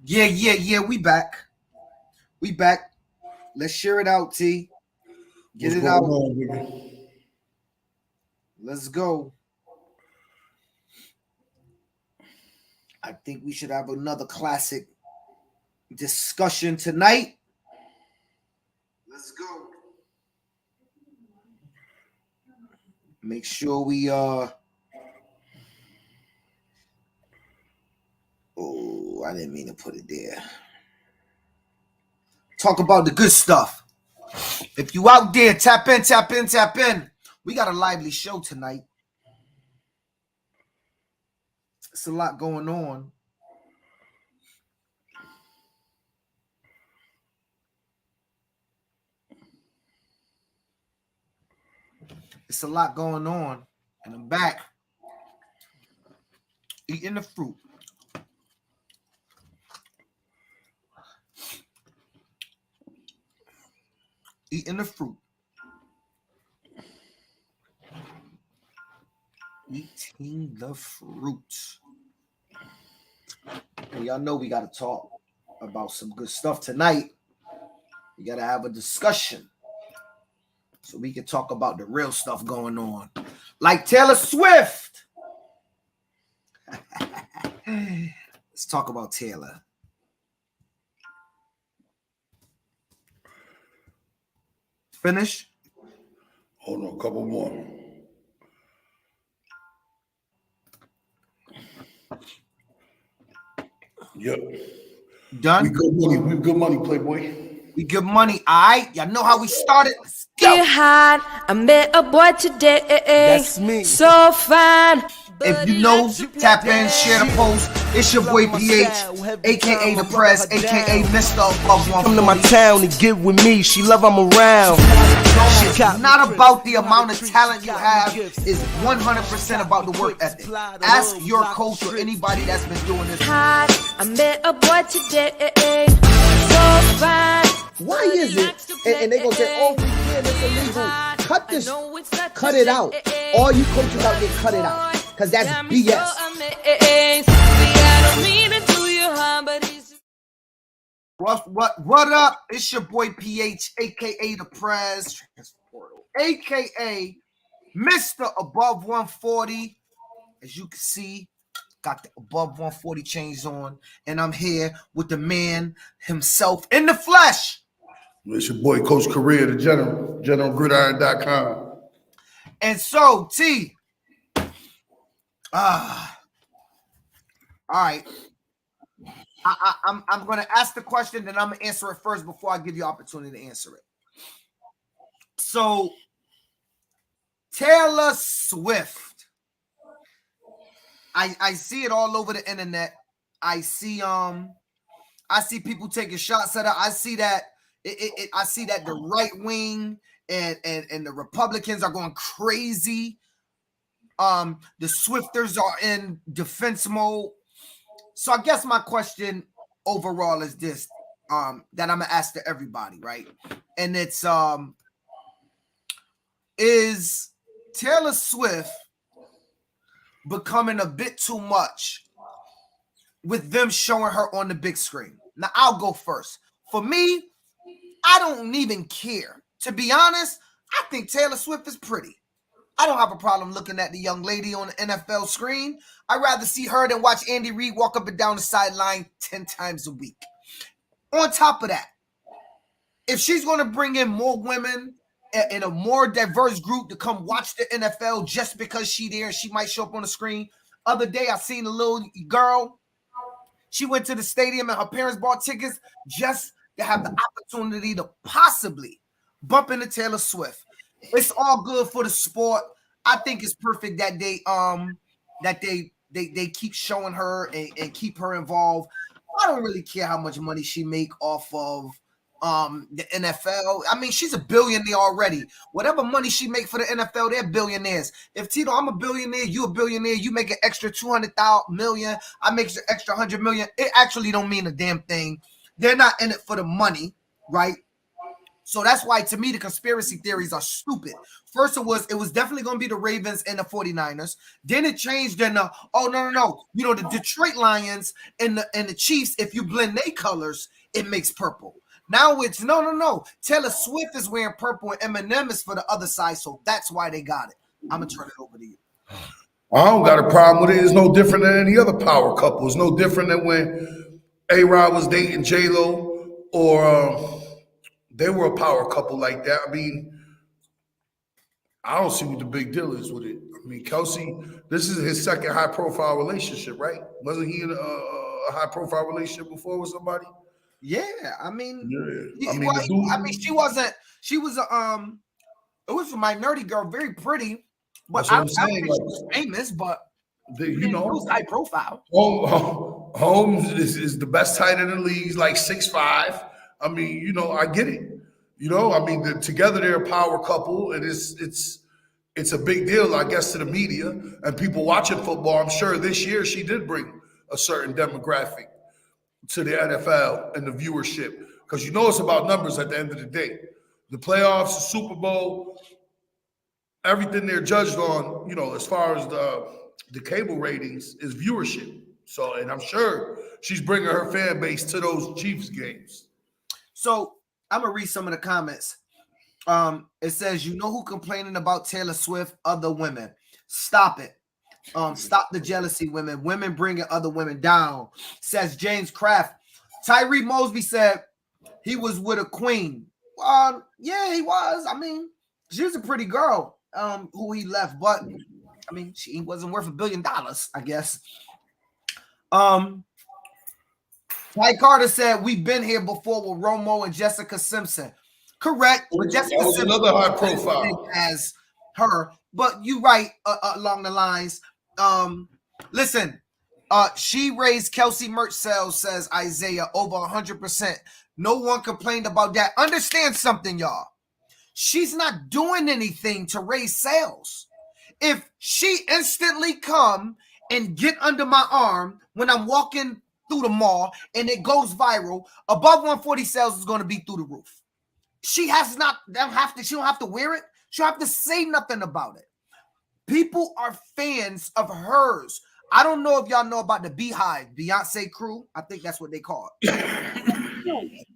Yeah. We back. We back. Let's share it out, T. Get What's it going out. on, nigga? Let's go. I think we should have another classic discussion tonight. Let's go. Make sure we oh, I didn't mean to put it there. Talk about the good stuff. If you out there, tap in. We got a lively show tonight. It's a lot going on. It's a lot going on. And I'm back. Eating the fruit. Eating the fruit. Eating the fruit. And y'all know we got to talk about some good stuff tonight. We got to have a discussion so we can talk about the real stuff going on. Like Taylor Swift. Let's talk about Taylor. Finish? Hold on, a couple more. Yep. Done? We good money. We good money, Playboy. We good money. All right. Y'all know how we started. Let's go. Get hot. I met a boy today. That's me. So fine. If you know, tap in, share the post. It's your boy PH, aka The Press, aka Mr. Above Come to my 140. town and get with me. She love I'm around. It's not about the amount of talent you have. It's 100% about the work ethic. Ask your coach or anybody that's been doing this. Hot. I met a boy today. So fine. Why is it? And they gonna say, oh, yeah, that's illegal. Cut this. Cut it out. All you coaches out there, cut it out. Because that's BS. What up? It's your boy PH, aka The Prez, aka Mr. Above 140. As you can see, got the Above 140 chains on, and I'm here with the man himself in the flesh. It's your boy, Coach Correa, the General, GeneralGridiron.com. And so, T. All right. I'm gonna ask the question, then I'm gonna answer it first before I give you opportunity to answer it. So, Taylor Swift. I see it all over the internet. I see people taking shots at her. I see that I see that the right wing and the Republicans are going crazy. The Swifters are in defense mode. So I guess my question overall is this, that I'm gonna ask to everybody, right? And it's is Taylor Swift becoming a bit too much with them showing her on the big screen? Now I'll go first. For me, I don't even care. To be honest, I think Taylor Swift is pretty. I don't have a problem looking at the young lady on the NFL screen. I'd rather see her than watch Andy Reid walk up and down the sideline 10 times a week. On top of that, if she's going to bring in more women in a more diverse group to come watch the NFL just because she there and she might show up on the screen. Other day, I seen a little girl. She went to the stadium and her parents bought tickets just to have the opportunity to possibly bump into Taylor Swift. It's all good for the sport. I think it's perfect that they keep showing her and keep her involved. I don't really care how much money she make off of the NFL. I mean, she's a billionaire already. Whatever money she make for the NFL, they're billionaires. If Tito, I'm a billionaire, you a billionaire, you make an extra 200,000 million, I make an extra 100 million. It actually don't mean a damn thing. They're not in it for the money, right? So that's why, to me, the conspiracy theories are stupid. First, it was definitely going to be the Ravens and the 49ers. Then it changed in no. You know, the Detroit Lions and the Chiefs, if you blend their colors, it makes purple. Now it's no. Taylor Swift is wearing purple and Eminem is for the other side, so that's why they got it. I'm going to turn it over to you. I don't got a problem with it. It's no different than any other power couple. It's no different than when A-Rod was dating J-Lo or they were a power couple like that. I mean, I don't see what the big deal is with it. I mean, Kelsey, this is his second high-profile relationship, right? Wasn't he in a high-profile relationship before with somebody? Yeah, I mean, yeah. She wasn't. She was it was a minority girl, very pretty, but That's I what don't I'm think saying. she was famous. But You know, it was high profile. Holmes is the best tight end in the league. He's like 6'5". I mean, you know, I get it. You know, I mean, together they're a power couple, and it's a big deal, I guess, to the media and people watching football. I'm sure this year she did bring a certain demographic to the NFL and the viewership, because you know it's about numbers at the end of the day. The playoffs, the Super Bowl, everything they're judged on, you know, as far as the cable ratings is viewership. So, and I'm sure she's bringing her fan base to those Chiefs games. So I'm gonna read some of the comments. It says, you know who complaining about Taylor Swift? Other women. Stop it. Stop the jealousy, women. Women bringing other women down. Says James Kraft. Tyree Mosby said he was with a queen. Yeah, he was. I mean, she was a pretty girl who he left, but I mean, she wasn't worth $1 billion, I guess. Ty Carter said we've been here before with Romo and Jessica Simpson. Correct, but Jessica was Simpson another high profile as her. But you right along the lines. Listen, she raised Kelsey merch sales, says Isaiah, over 100%. No one complained about that. Understand something, y'all. She's not doing anything to raise sales. If she instantly come and get under my arm when I'm walking through the mall and it goes viral, above 140 sales is going to be through the roof. She don't have to wear it. She don't have to say nothing about it. People are fans of hers. I don't know if y'all know about the Beehive, Beyonce crew. I think that's what they call it.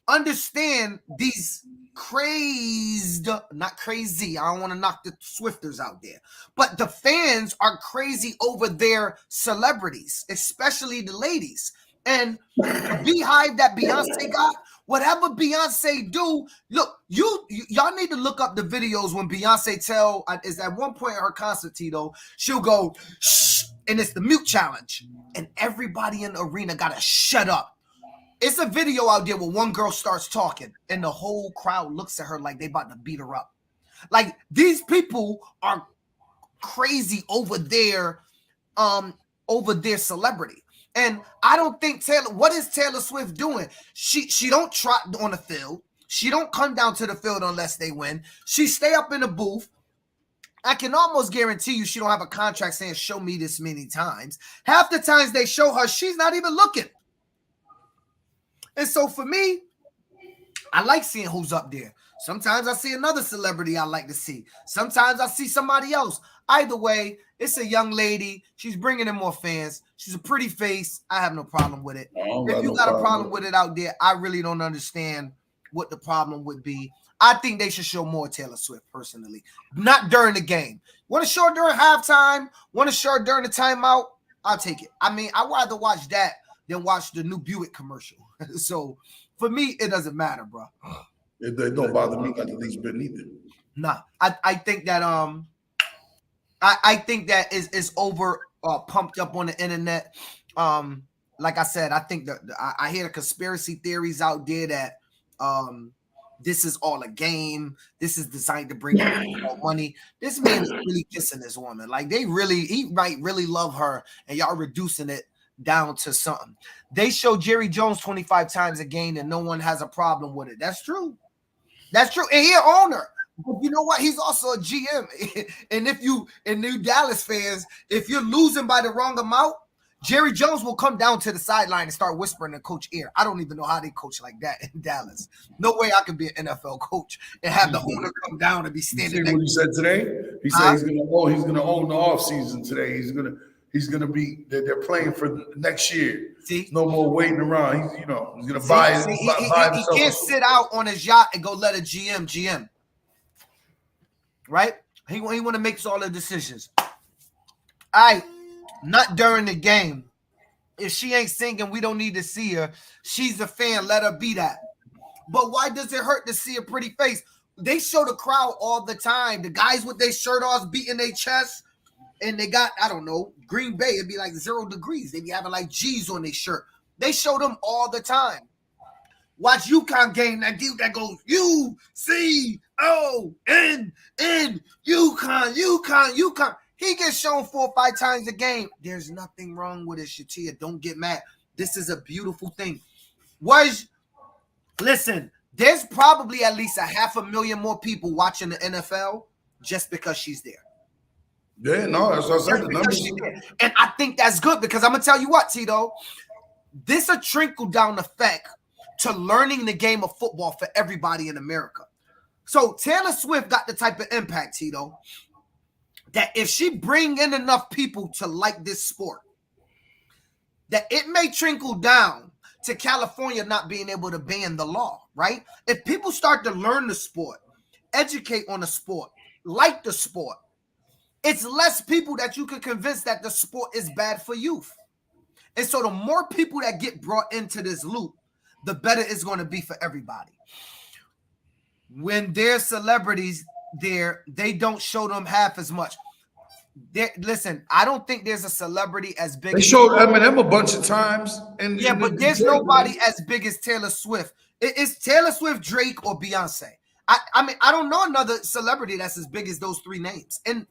Understand these crazed, not crazy. I don't want to knock the Swifters out there, but the fans are crazy over their celebrities, especially the ladies. And the Beehive that Beyonce got, whatever Beyonce do, look, y'all need to look up the videos when Beyonce is at one point in her concert, Tito, she'll go, shh, and it's the mute challenge. And everybody in the arena got to shut up. It's a video out there where one girl starts talking and the whole crowd looks at her like they about to beat her up. Like, these people are crazy over their celebrity. And I don't think what is Taylor Swift doing? She don't trot on the field. She don't come down to the field unless they win. She stay up in the booth. I can almost guarantee you she don't have a contract saying show me this many times. Half the times they show her, she's not even looking. And so for me, I like seeing who's up there. Sometimes I see another celebrity I like to see. Sometimes I see somebody else. Either way, it's a young lady. She's bringing in more fans. She's a pretty face. I have no problem with it. If you got a problem with it out there, I really don't understand what the problem would be. I think they should show more Taylor Swift, personally. Not during the game. Want to show her during halftime? Want to show her during the timeout? I'll take it. I mean, I'd rather watch that than watch the new Buick commercial. So for me, it doesn't matter, bro. It don't bother me not the least bit either. Nah, I think that I think that is over pumped up on the internet. Like I said, I think that I hear the conspiracy theories out there that this is all a game. This is designed to bring more money. This man is really kissing this woman. Like he might really love her, and y'all reducing it down to something. They show Jerry Jones 25 times a game and no one has a problem with it. That's true. That's true. And he's an owner. But you know what? He's also a GM. And if you Dallas fans, if you're losing by the wrong amount, Jerry Jones will come down to the sideline and start whispering in coach ear. I don't even know how they coach like that in Dallas. No way I could be an NFL coach and have the owner come down and be standing. You see what he said today? He said he's gonna own the offseason today. He's gonna be. They're playing for next year. See, no more waiting around. He's gonna buy himself. He can't sit out on his yacht and go let a GM. Right? He want to make all the decisions. Not during the game. If she ain't singing, we don't need to see her. She's a fan. Let her be that. But why does it hurt to see a pretty face? They show the crowd all the time. The guys with their shirt off beating their chest, and they got, I don't know, Green Bay, it'd be like 0 degrees. They be having like G's on their shirt. They show them all the time. Watch UConn game, that dude that goes UCON UConn. He gets shown 4 or 5 times a game. There's nothing wrong with it, Shatia. Don't get mad. This is a beautiful thing. Listen, there's probably at least 500,000 more people watching the NFL just because she's there. Yeah, no, that's what I said. The numbers. And I think that's good because I'm going to tell you what, Tito. This a trickle-down effect to learning the game of football for everybody in America. So Taylor Swift got the type of impact, Tito, that if she bring in enough people to like this sport, that it may trickle down to California not being able to ban the law, right? If people start to learn the sport, educate on the sport, like the sport, it's less people that you can convince that the sport is bad for youth. And so the more people that get brought into this loop, the better it's going to be for everybody. When there's celebrities there, they don't show them half as much. Listen, I don't think there's a celebrity as big. They showed Eminem a bunch of times, but there's nobody as big as Taylor Swift. It's Taylor Swift, Drake, or Beyonce. I mean, I don't know another celebrity that's as big as those 3 names, and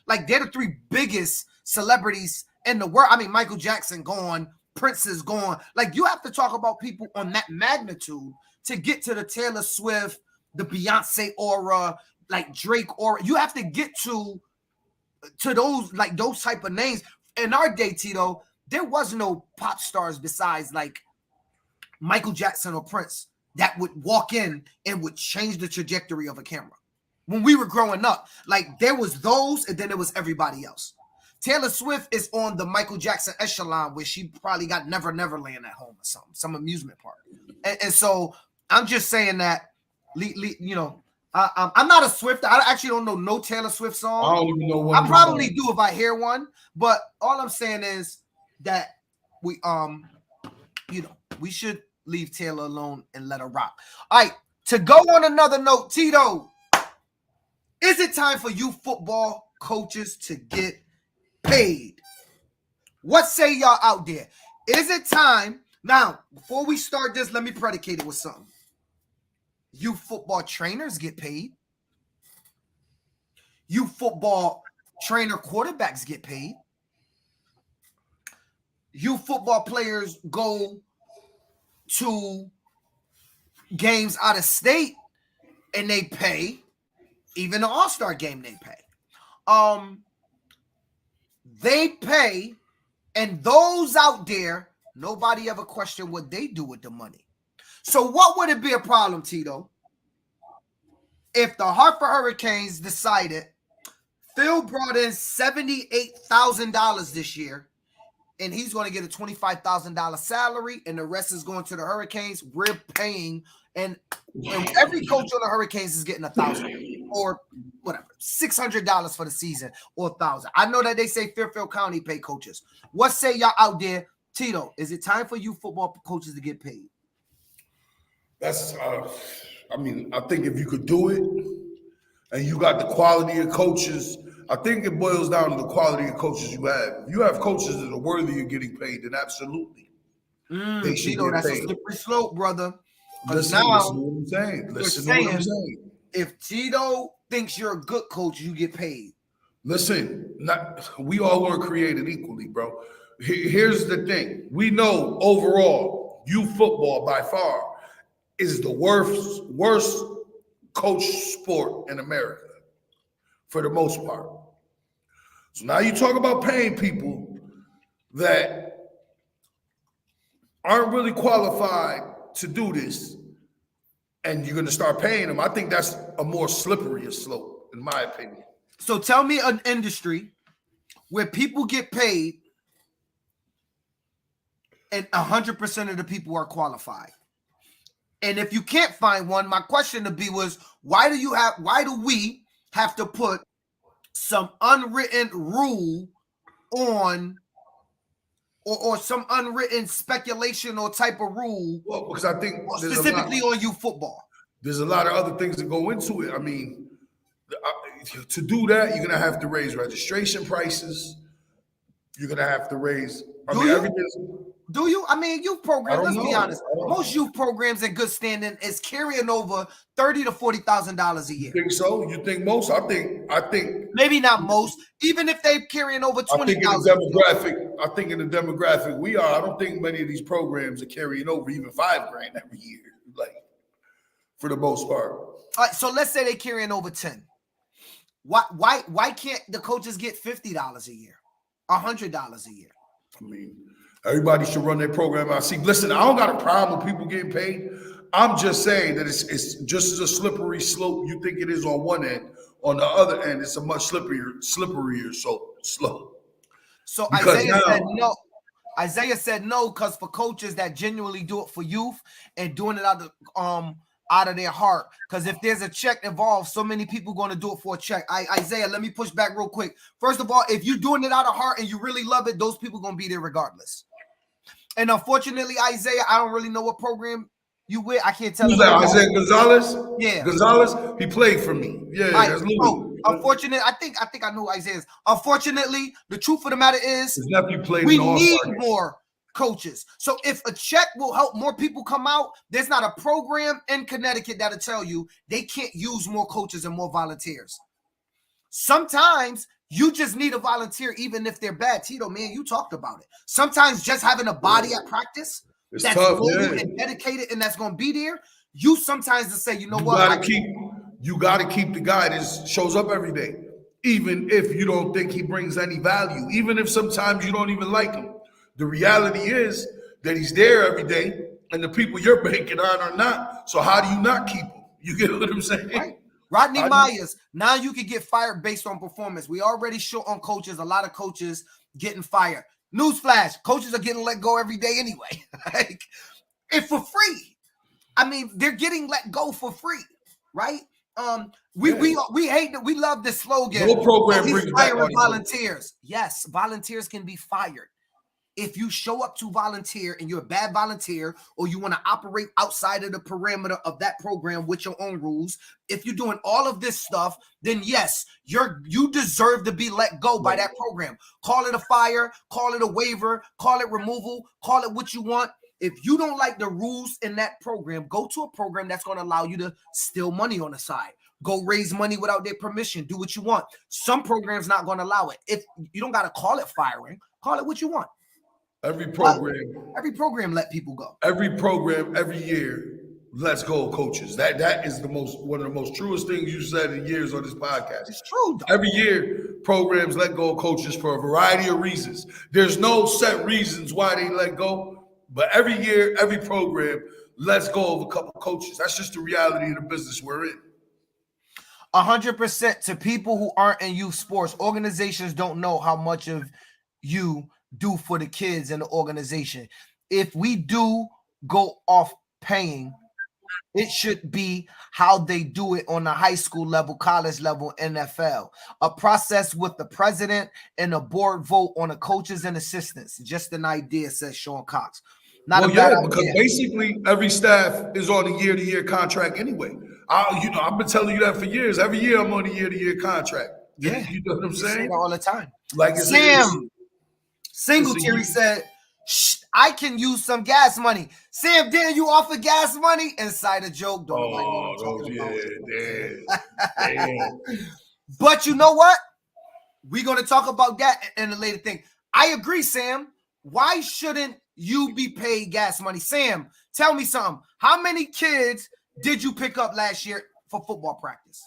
like they're the 3 biggest celebrities in the world. I mean, Michael Jackson gone, Prince is gone. Like you have to talk about people on that magnitude to get to the Taylor Swift, the Beyonce aura, like Drake aura. You have to get to those, like those type of names. In our day, Tito, there was no pop stars besides like Michael Jackson or Prince that would walk in and would change the trajectory of a camera. When we were growing up, like there was those and then there was everybody else. Taylor Swift is on the Michael Jackson echelon where she probably got Neverland at home or something, some amusement park. And so I'm just saying that, you know, I'm not a Swift. I actually don't know no Taylor Swift song. I don't even know one. I probably do if I hear one, but all I'm saying is that we you know, we should leave Taylor alone and let her rock. All right, to go on another note, Tito, is it time for you football coaches to get paid? What say y'all out there? Is it time? Now, before we start this, let me predicate it with something. You football trainers get paid. You football trainer quarterbacks get paid. You football players go to games out of state and they pay. Even the All-Star game they pay. They pay, and those out there, nobody ever questioned what they do with the money. So what would it be a problem, Tito, if the Hartford Hurricanes decided Phil brought in $78,000 this year, and he's going to get a $25,000 salary, and the rest is going to the Hurricanes? We're paying, and every coach on the Hurricanes is getting $1,000 or whatever, $600 for the season or $1,000. I know that they say Fairfield County pay coaches. What say y'all out there, Tito? Is it time for you football coaches to get paid? That's, I mean, I think if you could do it and you got the quality of coaches, I think it boils down to the quality of coaches you have. If you have coaches that are worthy of getting paid, then absolutely. They should Tito, get that's paid. a slippery slope, brother. Listen to what I'm saying. Listen to what I'm saying. If Tito thinks you're a good coach, you get paid. Listen, we all weren't created equally, bro. Here's the thing. We know overall, youth football by far is the worst coach sport in America for the most part. So now you talk about paying people. that aren't really qualified to do this, and you're going to start paying them, I think that's a more slippery slope, in my opinion. So tell me an industry where people get paid and 100% of the people are qualified. And if you can't find one, my question to be was, why do we have to put some unwritten rule on or some unwritten speculation or type of rule? Well, because I think specifically on youth football. There's a lot of other things that go into it. I mean, to do that, you're going to have to raise registration prices. You're going to have to raise. Do you? I mean, youth programs, let's be honest. Know. Most youth programs in good standing is carrying over $30,000 to $40,000 a year. You think so? You think most? I think maybe not most. Even if they're carrying over $20,000. I think in the demographic we are, I don't think many of these programs are carrying over even $5,000 every year. Like, for the most part. All right, so let's say they're carrying over 10. Why can't the coaches get $50 a year, $100 a year? I mean, everybody should run their program out. See, listen, I don't got a problem with people getting paid. I'm just saying that it's just as a slippery slope you think it is on one end. On the other end, it's a much slipperier slope. So Isaiah said no because for coaches that genuinely do it for youth and doing it out of their heart. Because if there's a check involved, so many people going to do it for a check. Isaiah, let me push back real quick. First of all, if you're doing it out of heart and you really love it, those people going to be there regardless. And unfortunately, Isaiah, I don't really know what program you with. I can't tell you. Isaiah Gonzalez? Yeah. Gonzalez, he played for me. Yeah. Unfortunately, I think I know who Isaiah is. Unfortunately, the truth of the matter is his nephew played we need more coaches. So if a check will help more people come out, there's not a program in Connecticut that'll tell you they can't use more coaches and more volunteers. Sometimes you just need a volunteer, even if they're bad. Tito, man, you talked about it. Sometimes just having a body at practice that's loyal and dedicated and that's going to be there, you sometimes just say, you know what? You got to keep the guy that shows up every day, even if you don't think he brings any value, even if sometimes you don't even like him. The reality is that he's there every day, and the people you're banking on are not. So how do you not keep him? You get what I'm saying? Right. Rodney Myers, now you can get fired based on performance. We already short on coaches, a lot of coaches getting fired. Newsflash, coaches are getting let go every day anyway. Like, if for free. I mean, they're getting let go for free, right? We hate that. We love this slogan. No program brings back volunteers. Yes, volunteers can be fired. If you show up to volunteer and you're a bad volunteer, or you want to operate outside of the perimeter of that program with your own rules, if you're doing all of this stuff, then yes, you deserve to be let go by that program. Call it a fire, call it a waiver, call it removal, call it what you want. If you don't like the rules in that program, go to a program that's going to allow you to steal money on the side. Go raise money without their permission. Do what you want. Some programs not going to allow it. If you don't got to call it firing, call it what you want. Every program let people go. Every program, every year, lets go of coaches. That is one of the most truest things you said in years on this podcast. It's true, though. Every year, programs let go of coaches for a variety of reasons. There's no set reasons why they let go, but every year, every program lets go of a couple of coaches. That's just the reality of the business we're in. 100% to people who aren't in youth sports. Organizations don't know how much of you do for the kids in the organization. If we do go off paying, it should be how they do it on the high school level, college level, NFL. A process with the president and a board vote on the coaches and assistants. Just an idea, says Sean Cox. Because basically every staff is on a year-to-year contract anyway. I've been telling you that for years. Every year I'm on a year-to-year contract. Yeah, you know what I'm saying? Say that all the time. Like Sam Singletary said, I can use some gas money. Sam, didn't you offer gas money? Inside a joke. But you know what? We're going to talk about that in a later thing. I agree, Sam. Why shouldn't you be paid gas money? Sam, tell me something. How many kids did you pick up last year for football practice?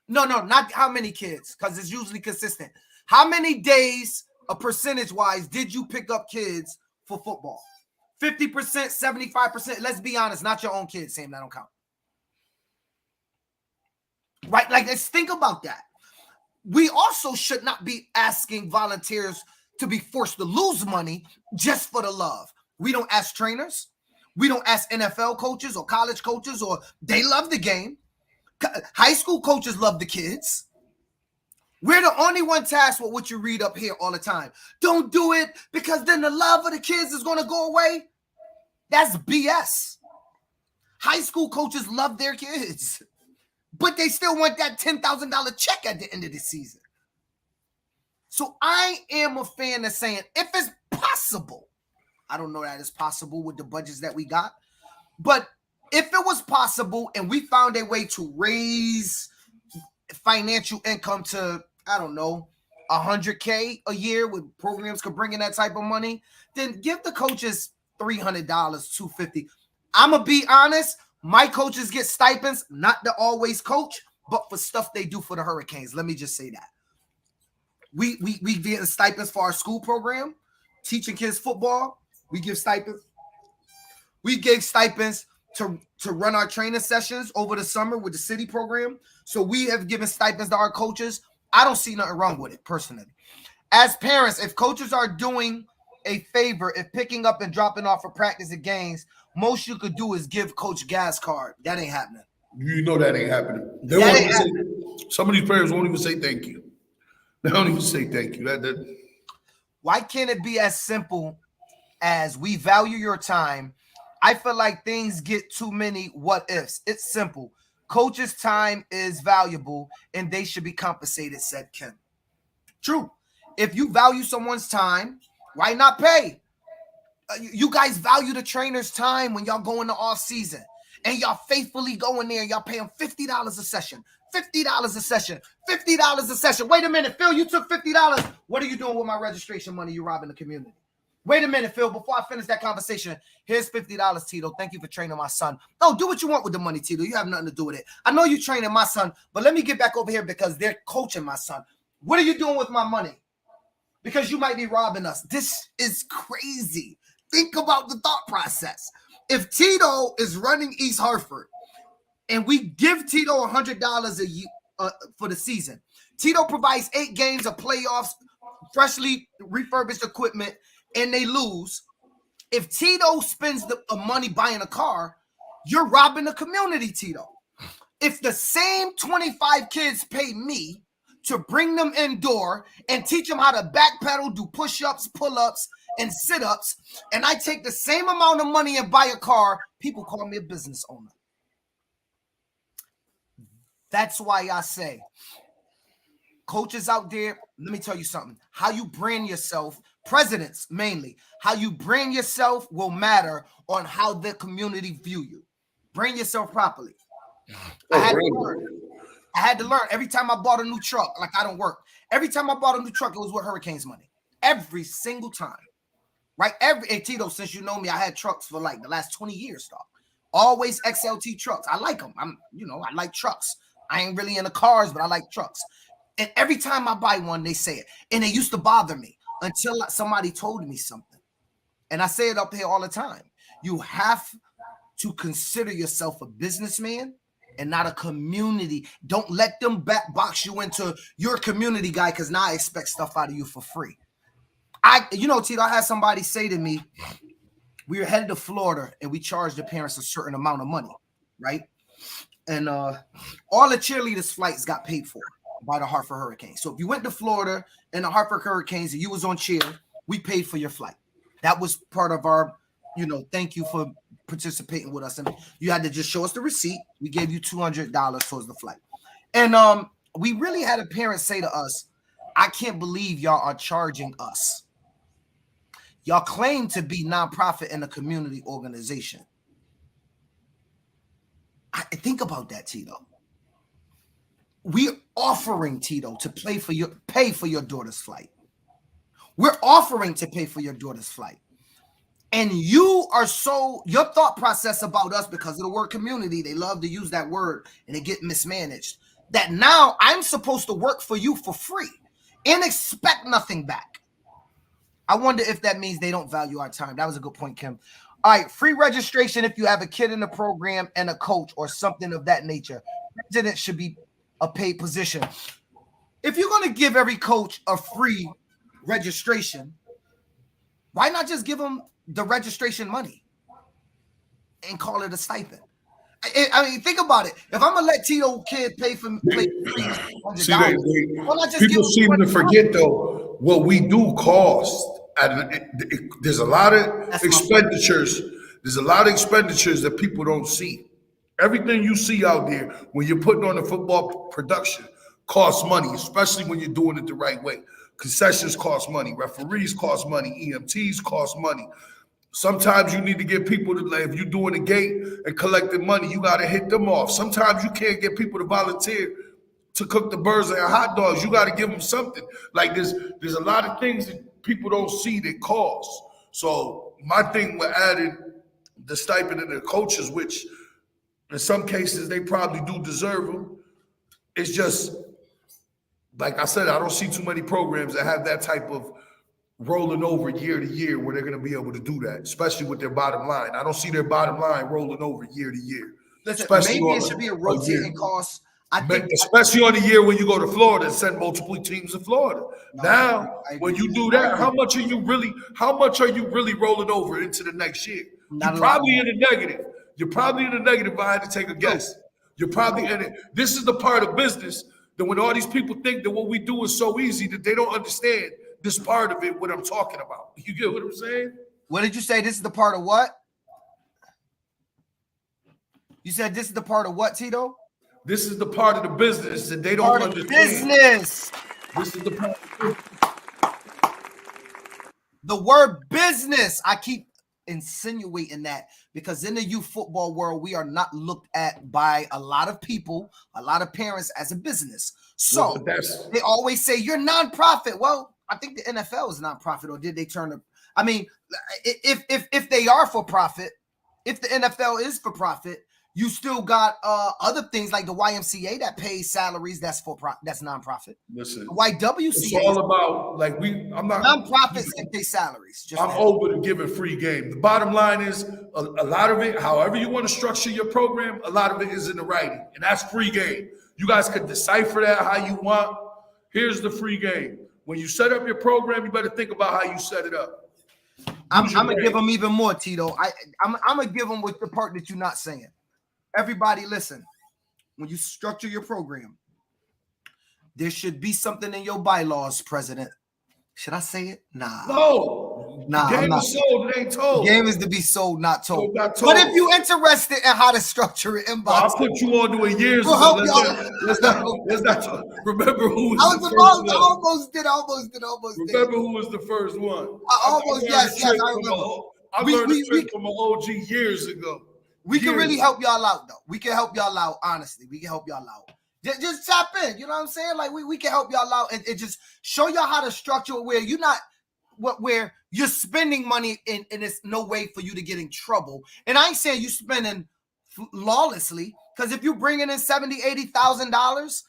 No, not how many kids, because it's usually consistent. How many days a percentage wise, did you pick up kids for football? 50%, 75%. Let's be honest, not your own kids, Sam. That don't count. Right? Like, let's think about that. We also should not be asking volunteers to be forced to lose money just for the love. We don't ask trainers. We don't ask NFL coaches or college coaches, or they love the game. High school coaches love the kids. We're the only one tasked with what you read up here all the time. Don't do it because then the love of the kids is going to go away. That's BS. High school coaches love their kids, but they still want that $10,000 check at the end of the season. So I am a fan of saying, if it's possible, I don't know that it's possible with the budgets that we got, but if it was possible and we found a way to raise financial income to, I don't know, $100K a year with programs could bring in that type of money, then give the coaches $300, $250. I'm going to be honest, my coaches get stipends, not to always coach, but for stuff they do for the Hurricanes. Let me just say that. We get stipends for our school program, teaching kids football. We give stipends. We gave stipends to run our training sessions over the summer with the city program. So we have given stipends to our coaches. I don't see nothing wrong with it, personally. As parents, if coaches are doing a favor, if picking up and dropping off for practice and games, most you could do is give coach gas card. That ain't happening. You know that ain't happening. They won't even say, some of these players won't even say thank you. They don't even say thank you. Why can't it be as simple as we value your time? I feel like things get too many what ifs. It's simple. Coach's time is valuable and they should be compensated, said Kim. True. If you value someone's time, why not pay? You guys value the trainer's time when y'all go in the off season and y'all faithfully go in there and y'all pay them $50 a session. $50 a session. $50 a session. Wait a minute, Phil, you took $50. What are you doing with my registration money? You robbing the community. Wait a minute, Phil, before I finish that conversation, here's $50, Tito. Thank you for training my son. No, do what you want with the money, Tito. You have nothing to do with it. I know you're training my son, but let me get back over here because they're coaching my son. What are you doing with my money? Because you might be robbing us. This is crazy. Think about the thought process. If Tito is running East Hartford and we give Tito $100 a year for the season, Tito provides 8 games of playoffs, freshly refurbished equipment, and they lose. If Tito spends the money buying a car, you're robbing the community, Tito. If the same 25 kids pay me to bring them indoor and teach them how to backpedal, do push-ups, pull-ups, and sit-ups, and I take the same amount of money and buy a car, people call me a business owner. That's why I say, coaches out there, let me tell you something. How you brand yourself, presidents mainly, how you brand yourself will matter on how the community view you. Brand yourself properly. I had to learn. Every time I bought a new truck, like I don't work. Every time I bought a new truck, it was with Hurricanes money. Every single time. Right? Hey, Tito, since you know me, I had trucks for like the last 20 years, dog. Always XLT trucks. I like them. I like trucks. I ain't really into cars, but I like trucks. And every time I buy one, they say it. And it used to bother me until somebody told me something. And I say it up here all the time. You have to consider yourself a businessman and not a community. Don't let them box you into your community guy because now I expect stuff out of you for free. Tito, I had somebody say to me, we were headed to Florida and we charged the parents a certain amount of money, right? And all the cheerleaders' flights got paid for by the Hartford Hurricanes. So if you went to Florida and the Hartford Hurricanes and you was on cheer, we paid for your flight. That was part of our, thank you for participating with us. And you had to just show us the receipt. We gave you $200 towards the flight. And we really had a parent say to us, I can't believe y'all are charging us. Y'all claim to be nonprofit and a community organization. I think about that, Tito. We're offering, Tito, to pay for your daughter's flight. We're offering to pay for your daughter's flight. And your thought process about us, because of the word community, they love to use that word and it get mismanaged, that now I'm supposed to work for you for free and expect nothing back. I wonder if that means they don't value our time. That was a good point, Kim. All right, free registration if you have a kid in the program and a coach or something of that nature. President should be a paid position. If you're going to give every coach a free registration, why not just give them the registration money and call it a stipend? I mean, think about it. If I'm gonna let Tito kid pay for $300, people seem to forget though what we do cost. There's a lot of expenditures. There's a lot of expenditures that people don't see. Everything you see out there when you're putting on a football production costs money, especially when you're doing it the right way. Concessions cost money. Referees cost money. EMTs cost money. Sometimes you need to get people to, like, if you're doing a gate and collecting money, you got to hit them off. Sometimes you can't get people to volunteer to cook the burgers and hot dogs. You got to give them something. Like there's a lot of things that people don't see that cost. So my thing with adding the stipend of the coaches, which in some cases they probably do deserve them, it's just, like I said, I don't see too many programs that have that type of rolling over year to year where they're going to be able to do that, especially with their bottom line. I don't see their bottom line rolling over year to year. Listen, maybe it should be a rotating cost. I think, especially on the year when you go to Florida and send multiple teams to Florida. Now, when you do that, how much are you really rolling over into the next year? You're probably in the negative. You're probably in the negative if I had to take a guess. You're probably in it. This is the part of business that when all these people think that what we do is so easy that they don't understand this part of it, what I'm talking about. You get what I'm saying? What did you say? This is the part of what? You said this is the part of what, Tito? This is the part of the business that they don't understand. Business. This is the part of the word business. I keep insinuating that because in the youth football world, we are not looked at by a lot of people, a lot of parents as a business. So they always say you're nonprofit. Well, I think the NFL is nonprofit, or did they turn to? I mean, if they are for profit, if the NFL is for profit, you still got other things like the YMCA that pays salaries. That's that's nonprofit. Listen, the YWCA. It's all about I'm not nonprofits and pay salaries. I'm over to giving free game. The bottom line is a lot of it, however you want to structure your program, a lot of it is in the writing, and that's free game. You guys can decipher that how you want. Here's the free game. When you set up your program, you better think about how you set it up. I'm gonna give them even more, Tito. I'm gonna give them with the part that you're not saying. Everybody, listen. When you structure your program, there should be something in your bylaws, President. Should I say it? Nah. The game is sold, it ain't told. The game is to be sold, not told. Not told. But if you're interested in how to structure it, inbox. I'll put you on to it years ago. Let's not talk. Remember who was the first one. I almost did. Remember who was the first one. Yes, I remember. I learned the trick from an OG years ago. We can really help y'all out, though. We can help y'all out, honestly. We can help y'all out. Just tap in. You know what I'm saying? Like, we can help y'all out and just show y'all how to structure it where you're not where you're spending money and it's no way for you to get in trouble. And I ain't saying you spending lawlessly, because if you're bringing in $70,000-$80,000,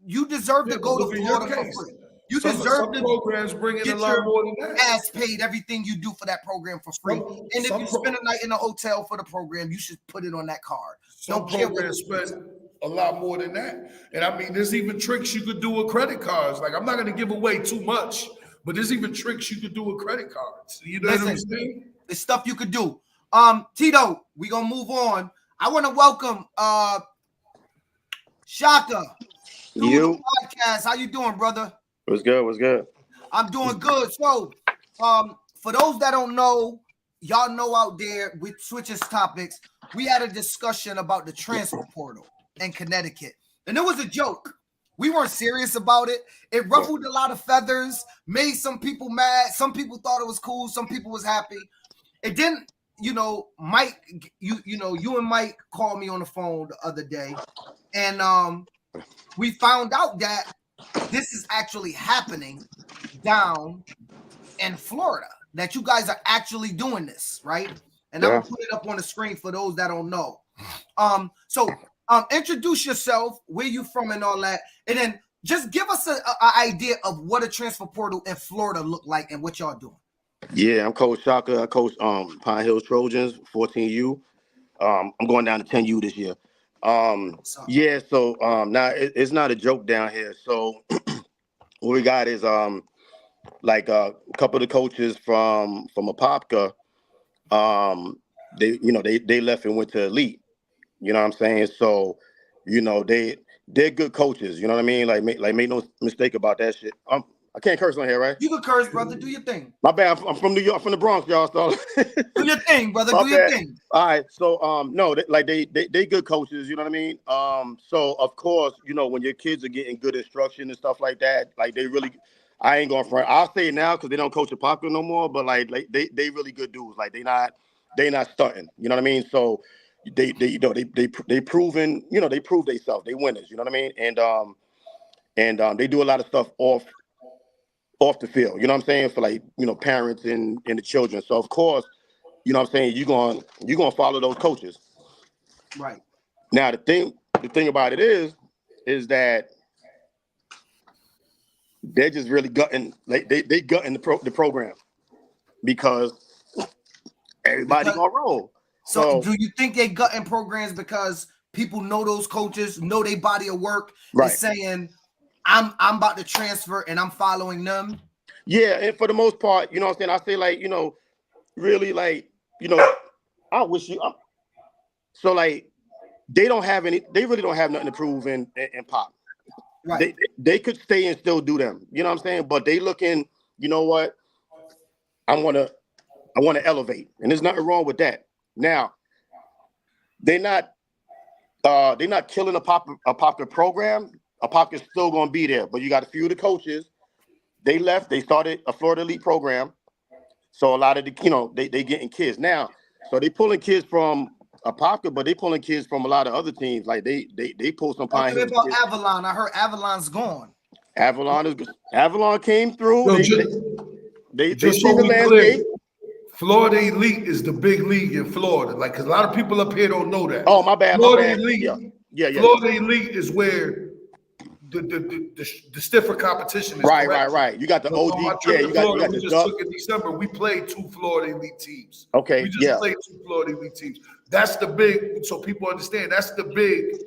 you deserve to go to Florida for free. You deserve to programs bring in a lot more than that. Ass paid everything you do for that program for free. And if you spend a night in a hotel for the program, you should put it on that card. Some programs spend a lot more than that. And I mean, there's even tricks you could do with credit cards. Like, I'm not going to give away too much, but there's even tricks you could do with credit cards. You know what I'm saying? It's stuff you could do. Tito, we're going to move on. I want to welcome Shaka. You podcast. How you doing, brother? What's good? I'm doing good. So, for those that don't know, y'all know out there, we switches topics. We had a discussion about the transfer portal in Connecticut, and it was a joke. We weren't serious about it. It ruffled a lot of feathers, made some people mad. Some people thought it was cool. Some people was happy. It didn't, Mike, you and Mike called me on the phone the other day, and we found out that this is actually happening down in Florida, that you guys are actually doing this, right? And I'm gonna put it up on the screen for those that don't know. So introduce yourself, where you from and all that, and then just give us an idea of what a transfer portal in Florida look like and what y'all doing. Yeah, I'm Coach Shaka. I coach Pine Hills Trojans, 14U. I'm going down to 10U this year. Yeah, so now it's not a joke down here. So what we got is like a couple of the coaches from Apopka, they left and went to Elite. You know what I'm saying? So, they're good coaches. You know what I mean? Like make no mistake about that shit. I can't curse on here, right? You can curse, brother. Do your thing. My bad. I'm from New York, from the Bronx, y'all. So do your thing, brother. My do your bad. thing. All right. So no, they good coaches. You know what I mean? So of course, when your kids are getting good instruction and stuff like that, like they really. I ain't going front. I'll say it now because they don't coach at Popular no more. But like they really good dudes. Like they not stunting. You know what I mean? So they proven. They prove themselves. They winners. You know what I mean? And they do a lot of stuff off the field. You know what I'm saying? For like parents and the children. So of course, you know what I'm saying, you're gonna follow those coaches. Right. Now the thing about it is that they're just really gutting, like they gutting the program because everybody gonna roll. So do you think they gutting programs because people know those coaches, know their body of work, right, is saying I'm about to transfer and I'm following them? Yeah, and for the most part, you know what I'm saying, I say like, really like, I wish you so like they really don't have nothing to prove in Pop. Right. They could stay and still do them. You know what I'm saying? But they looking, you know what? I want to elevate. And there's nothing wrong with that. Now, they're not killing a popular program. A popular is still going to be there. But you got a few of the coaches. They left. They started a Florida Elite program. So a lot of the, they getting kids. Now, so they pulling kids from Apopka, but they pulling kids from a lot of other teams. Like they pull some Pine Hills. About Avalon. I heard Avalon's gone. Avalon came through. Yo, they just seen so the we landscape. clear, Florida Elite is the big league in Florida. Like, because a lot of people up here don't know that. Oh, my bad. Florida my bad. Elite, yeah. Florida Elite is where the stiffer competition is. Right. You got the OG. You got we the just took in December. We played 2 Florida Elite teams. Okay, we just played 2 Florida Elite teams. That's the big. So people understand. That's the big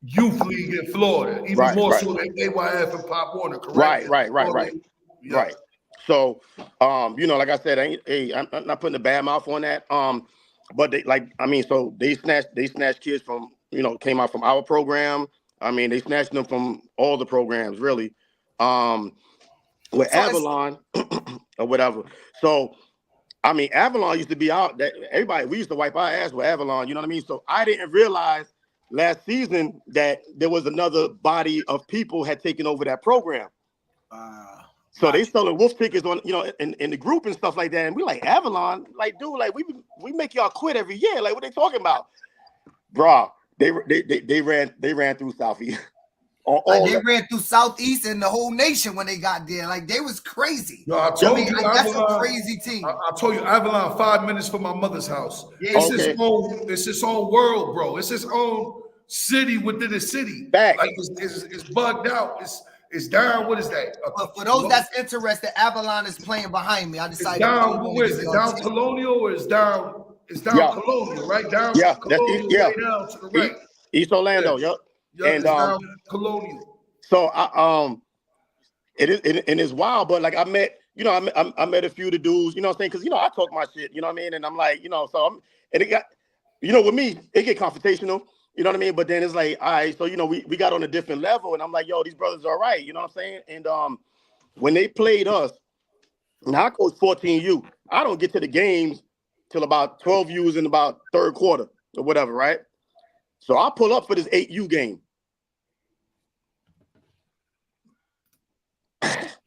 youth league in Florida. Even more so than AYF and Pop Warner. Correct? Right. Yeah. Right. So, like I said, I'm not putting a bad mouth on that. But they snatched kids from, came out from our program. I mean, they snatched them from all the programs, really. With Avalon or whatever. So, I mean, Avalon used to be out. That everybody, we used to wipe our ass with Avalon. You know what I mean? So I didn't realize last season that there was another body of people had taken over that program. So they selling wolf tickets on, in the group and stuff like that. And we like, Avalon, like, dude, like we make y'all quit every year. Like, what they talking about? Bruh, they ran through Southeast. They ran through Southeast and the whole nation when they got there. Like, they was crazy. No, I told you, that's a crazy team. I told you, Avalon, 5 minutes from my mother's house. Yeah, it's its own world, bro. It's its own city within a city. Back. Like it's bugged out. It's down. What is that? But for those that's interested, Avalon is playing behind me. I decided. Where is it? Down Colonial or is down? It's down Colonial, right? Down Colonial, way down to the right. East Orlando, yep. And down Colonial. So it is, and it's wild, but like I met a few of the dudes, you know what I'm saying? Because I talk my shit, you know what I mean? And I'm like, and it got, with me, it get confrontational, you know what I mean? But then it's like, all right, so we got on a different level, and I'm like, yo, these brothers are all right, you know what I'm saying? And when they played us, now I coach 14U. I don't get to the games till about 12U's in about third quarter or whatever, right? So I pull up for this 8U game.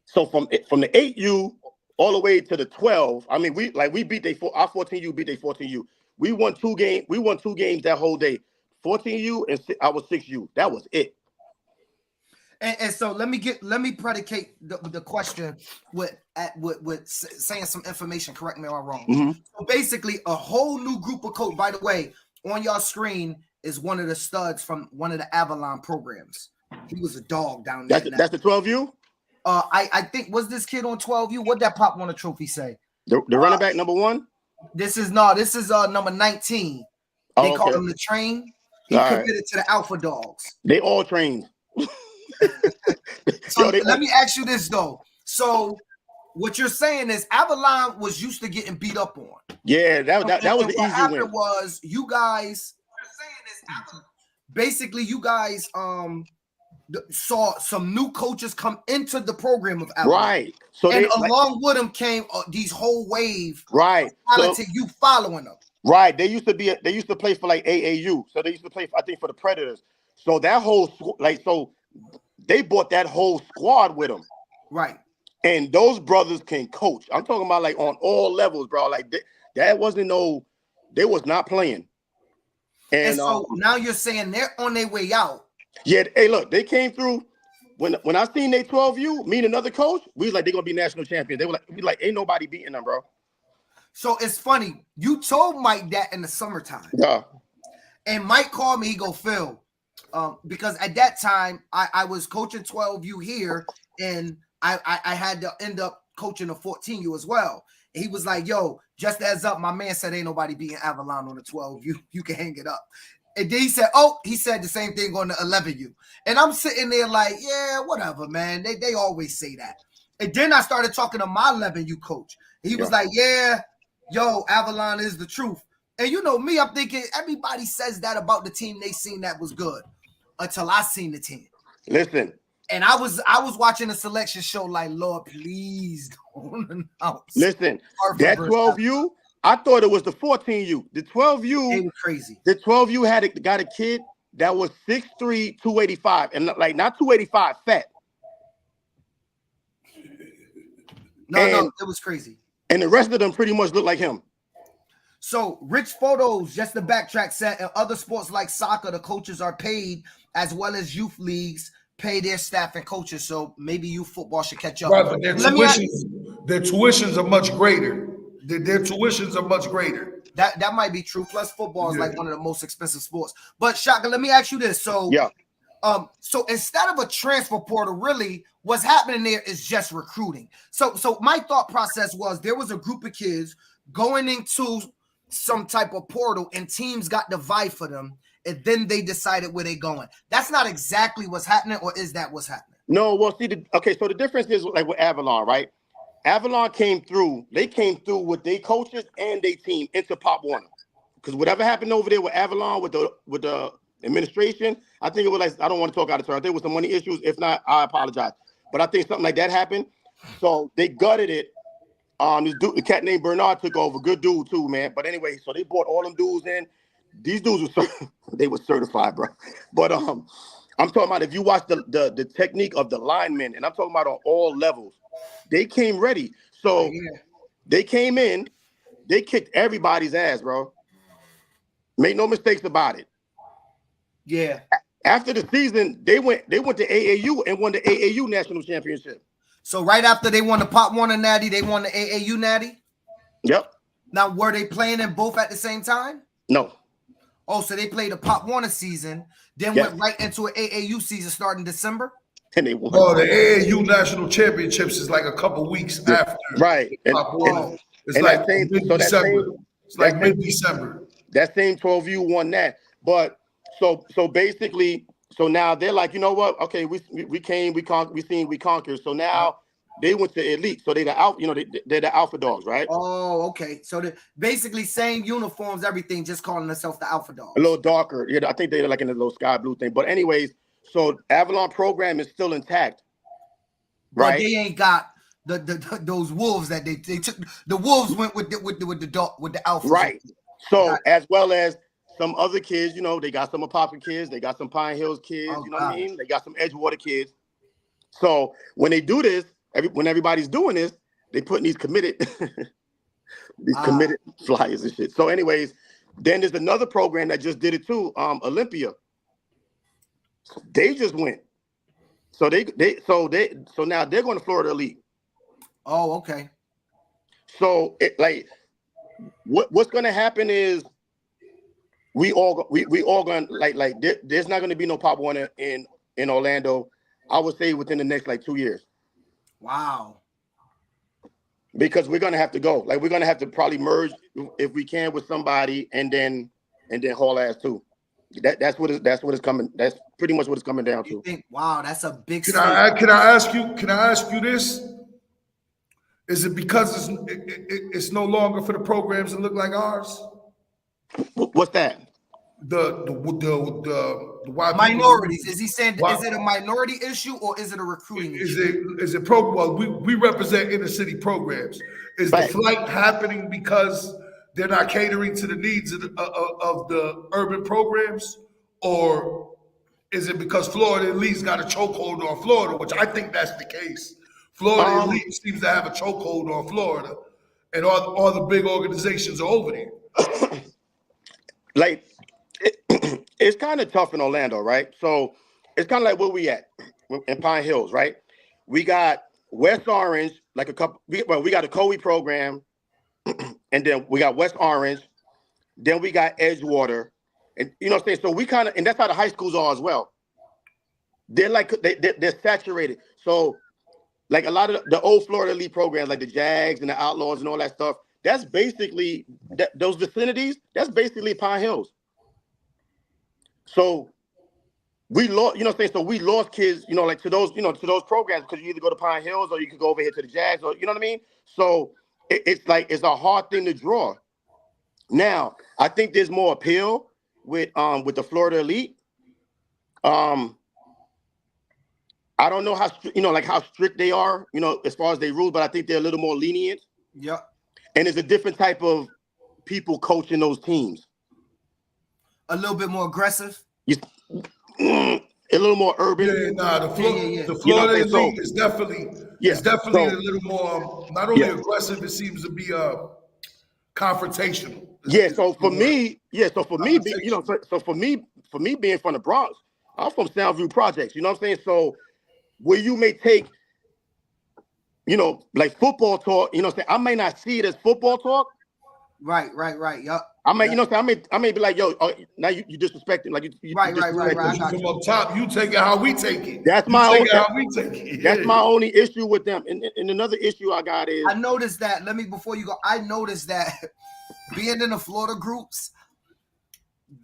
So from the 8U all the way to the 12, I mean, we beat our 14U beat their 14U. We won 2 games. We won 2 games that whole day. 14U and our 6U. That was it. And so let me predicate the question with saying some information. Correct me if I'm wrong. Mm-hmm. So basically, a whole new group of coach. By the way, on your screen is one of the studs from one of the Avalon programs. He was a dog down there. That's the 12U. I think was this kid on 12U. What that Pop Warner trophy say? The running back number 1. This is number 19. They call him the train. He committed to the Alpha Dogs. They all trained. So let me ask you this though. So what you're saying is Avalon was used to getting beat up on. Yeah, that was the easy win. Was you guys basically you guys saw some new coaches come into the program of Avalon. Right. So and along with them came these whole wave. Right. Talented you following them. Right. They used to play for like AAU. So they used to play I think for the Predators. So that whole so they brought that whole squad with them. Right. And those brothers can coach. I'm talking about like on all levels, bro. Like that wasn't they was not playing. And so now you're saying they're on their way out. Yeah, hey, look, they came through. When I seen they 12U, me and another coach, we was like, they're gonna be national champions. They were like, ain't nobody beating them, bro. So it's funny. You told Mike that in the summertime. Yeah. And Mike called me, he go, Phil, because at that time I was coaching 12U here, and I had to end up coaching a 14U as well. And he was like, yo, just as up, my man said ain't nobody beating Avalon on the 12U. You can hang it up. And then he said the same thing on the 11U. And I'm sitting there like, yeah, whatever, man. They always say that. And then I started talking to my 11U coach. He was like, yeah, yo, Avalon is the truth. And you know me, I'm thinking everybody says that about the team they seen that was good until I seen the team. Listen. And I was watching a selection show like, Lord, please don't announce. Listen, that 12U, I thought it was the 14U. The 12U, they were crazy. The 12U got a kid that was 6'3", 285, and like not 285 fat. No, it was crazy. And the rest of them pretty much look like him. So Rich Photos, just to backtrack, said in other sports like soccer, the coaches are paid as well as youth leagues pay their staff and coaches. So maybe youth football should catch up. Right, but their tuitions are much greater. Their tuitions are much greater. That might be true. Plus, football is like one of the most expensive sports. But Shaka, let me ask you this. So so instead of a transfer portal, really what's happening there is just recruiting. So my thought process was there was a group of kids going into some type of portal and teams got the vie for them, and then they decided where they're going. That's not exactly what's happening, or is that what's happening? No, well, see, so the difference is like with Avalon, right? Avalon came through. They came through with their coaches and their team into Pop Warner, because whatever happened over there with Avalon with the administration, I think it was like, I don't want to talk out of turn. I think it was some money issues. If not, I apologize. But I think something like that happened. So they gutted it. This dude, the cat named Bernard took over. Good dude too, man. But anyway, so they brought all them dudes in. These dudes were certified, bro. But I'm talking about if you watch the technique of the linemen, and I'm talking about on all levels, they came ready. So they came in, they kicked everybody's ass, bro. Make no mistakes about it. Yeah. After the season, they went to AAU and won the AAU national championship. So right after they won the Pop Warner Natty, they won the AAU Natty? Yep. Now, were they playing in both at the same time? No. Oh, so they played a Pop Warner season, then went right into an AAU season starting December? And they won. Oh, the AAU national championships is like a couple weeks after. Right. Pop Warner. It's and like mid-December. It's like mid-December. That same 12U won that. But so basically, so now they're like, you know what? Okay, we came, we conquered. So now they went to elite. So they're the Alpha Dogs, right? Oh, okay. So they basically same uniforms, everything, just calling themselves the Alpha Dogs. A little darker. Yeah, I think they're like in a little sky blue thing. But anyways, so Avalon program is still intact. Right. But they ain't got those wolves that they took. The wolves went with the Alpha. Right. So as well as some other kids, they got some Apopka kids, they got some Pine Hills kids, you know what I mean? They got some Edgewater kids. So when they do this, when everybody's doing this, they put these committed committed flyers and shit. So anyways, then there's another program that just did it too, Olympia. They just went. So so now they're going to Florida Elite. Oh, okay. So what's going to happen is we all going there's not going to be no Pop Warner in Orlando. I would say within the next 2 years. Wow. because we're gonna have to go. Like we're gonna have to probably merge if we can with somebody, and then haul ass too. That's what it's coming. That's pretty much what it's coming down You to. think, wow, that's a big Can statement. I ask you this? Is it because it's no longer for the programs that look like ours? What's that? The white Minorities. Is he saying, Why- is it a minority issue or is it a recruiting issue? Is it pro? Well, we represent inner city programs. Is the Right. flight happening because they're not catering to the needs of the urban programs, or is it because Florida Elite's got a chokehold on Florida? Which I think that's the case. Florida Elite seems to have a chokehold on Florida, and all the big organizations are over there. Like it's kind of tough in Orlando, right? So it's kind of like where we at in Pine Hills, right? We got West Orange, like we got a COE program, and then we got West Orange, then we got Edgewater, and you know what I'm saying. So we kind of, and that's how the high schools are as well. They're like they're saturated. So like a lot of the old Florida Elite programs, like the Jags and the Outlaws and all that stuff, that's basically those vicinities. That's basically Pine Hills. So we lost, you know what I'm saying? So we lost kids, you know, like to those programs, because you either go to Pine Hills or you could go over here to the Jags, or you know what I mean? So it's a hard thing to draw. Now, I think there's more appeal with the Florida Elite. I don't know how strict they are, you know, as far as they rule, but I think they're a little more lenient. Yep. And it's a different type of people coaching those teams. A little bit more aggressive. A little more urban. Yeah, nah, the Yeah. Florida You know, Elite is definitely a little more not only aggressive, it seems to be confrontational. So for me, being from the Bronx, I'm from Soundview Projects, you know what I'm saying? So where you may take, you know, like football talk, you know what I'm saying? I may not see it as football talk. Right. Yep. I may, you know what I'm saying? I may be like, yo, now you disrespecting, like you Right. disrespecting. I got From you. up top, you take it how we take it. That's You my take own- it how we take it. That's Yeah. my only issue with them. And another issue I got is I noticed that. Before you go, I noticed that being in the Florida groups,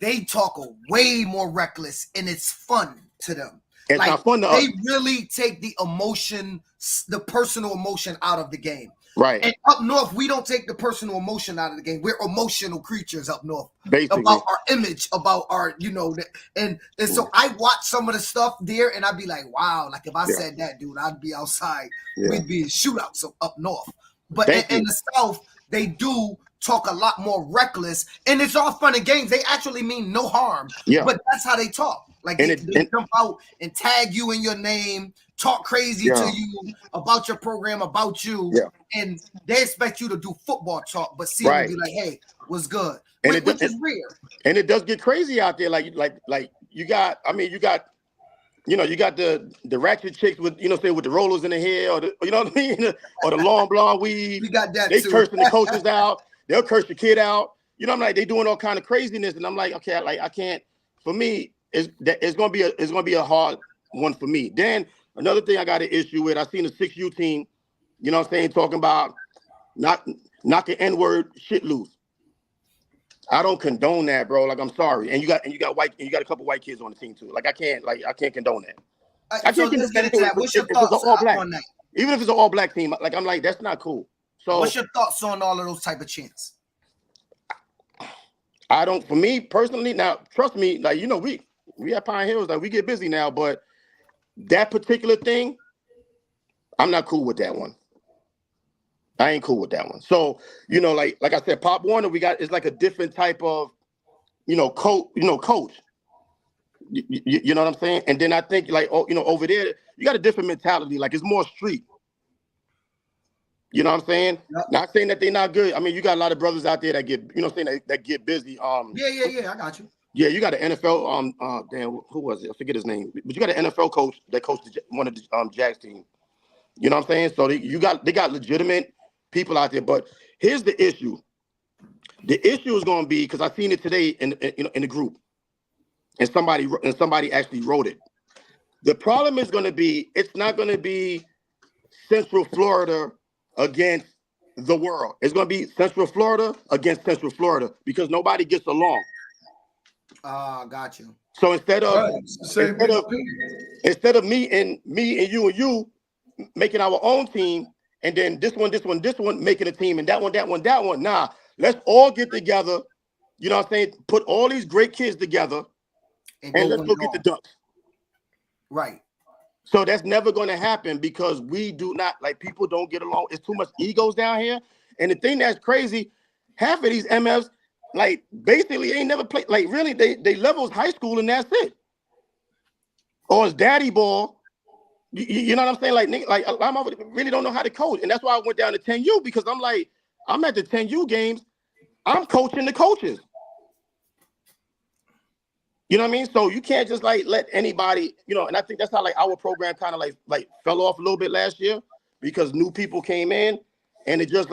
they talk way more reckless, and it's fun to them. it's not fun to us. They really take the emotion, the personal emotion out of the game. Right. And up north, we don't take the personal emotion out of the game. We're emotional creatures up north. Basically. About our image, about our, you know, and so I watch some of the stuff there, and I'd be like, wow, like if I said that, dude, I'd be outside. Yeah. We'd be in shootouts up north. But Thank in you. the South, they do talk a lot more reckless, and it's all fun and games. They actually mean no harm. Yeah. But that's how they talk. Like And they jump out and tag you in your name, talk crazy to you about your program, about you, and they expect you to do football talk, but see them and be like, "Hey, what's good?" And Which is rare. And it does get crazy out there. Like you got the ratchet chicks with, you know, say with the rollers in the hair, or you know what I mean, or the long blonde weave. We got that They too. cursing the coaches out. They'll curse the kid out. You know, I'm like, they doing all kind of craziness, and I'm like, okay, like I can't. For me, it's gonna be a hard one for me. Then another thing I got an issue with, I seen the 6U team, you know what I'm saying, talking about knocking N-word shit loose. I don't condone that, bro. Like, I'm sorry. And you got a couple white kids on the team too. Like, I can't condone that. I So can't let's get into that. What's your if it's an thoughts all-black. on that? Even if it's an all-black team, like I'm like, that's not cool. So What's your thoughts on all of those type of chants? for me personally, now trust me, like, you know, we at Pine Hills, like we get busy now, but that particular thing, I'm not cool with that one. I ain't cool with that one. So, you know, like I said, Pop Warner, it's like a different type of, you know, coach. You know what I'm saying? And then I think, like, you know, over there, you got a different mentality. Like, it's more street. You know what I'm saying? Yep. Not saying that they're not good. I mean, you got a lot of brothers out there that get, you know what I'm saying, that get busy. Yeah, I got you. Yeah, you got an NFL, damn, who was it? I forget his name. But you got an NFL coach that coached one of the Jags team. You know what I'm saying? So they got legitimate people out there. But here's the issue. The issue is going to be, because I seen it today in the group, and somebody actually wrote it. The problem is going to be, it's not going to be Central Florida against the world. It's going to be Central Florida against Central Florida because nobody gets along. Got you. So instead of Right, it's the same thing. instead of me and you making our own team, and then this one making a team, and that one. Nah, let's all get together. You know what I'm saying? Put all these great kids together, and let's go get the Ducks. Right. So that's never going to happen because we do not, like, people don't get along. It's too much egos down here. And the thing that's crazy, half of these MFs, like, basically ain't never played. Like, really, they levels high school and that's it. Or it's daddy ball. You know what I'm saying? Like I'm really don't know how to coach. And that's why I went down to 10U because I'm like, I'm at the 10U games. I'm coaching the coaches. You know what I mean? So you can't just like let anybody, you know, and I think that's how like our program kind of like fell off a little bit last year because new people came in and it just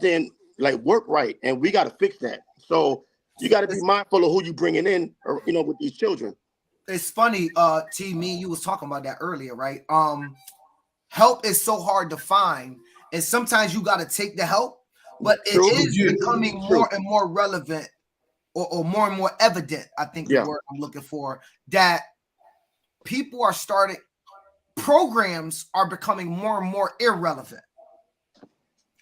didn't like work right. And we got to fix that. So you got to be mindful of who you bringing in, or, you know, with these children. It's funny, T, me and you was talking about that earlier, right? Help is so hard to find, and sometimes you got to take the help, but it is becoming more and more relevant. Or more and more evident, I think the word I'm looking for, that programs are becoming more and more irrelevant.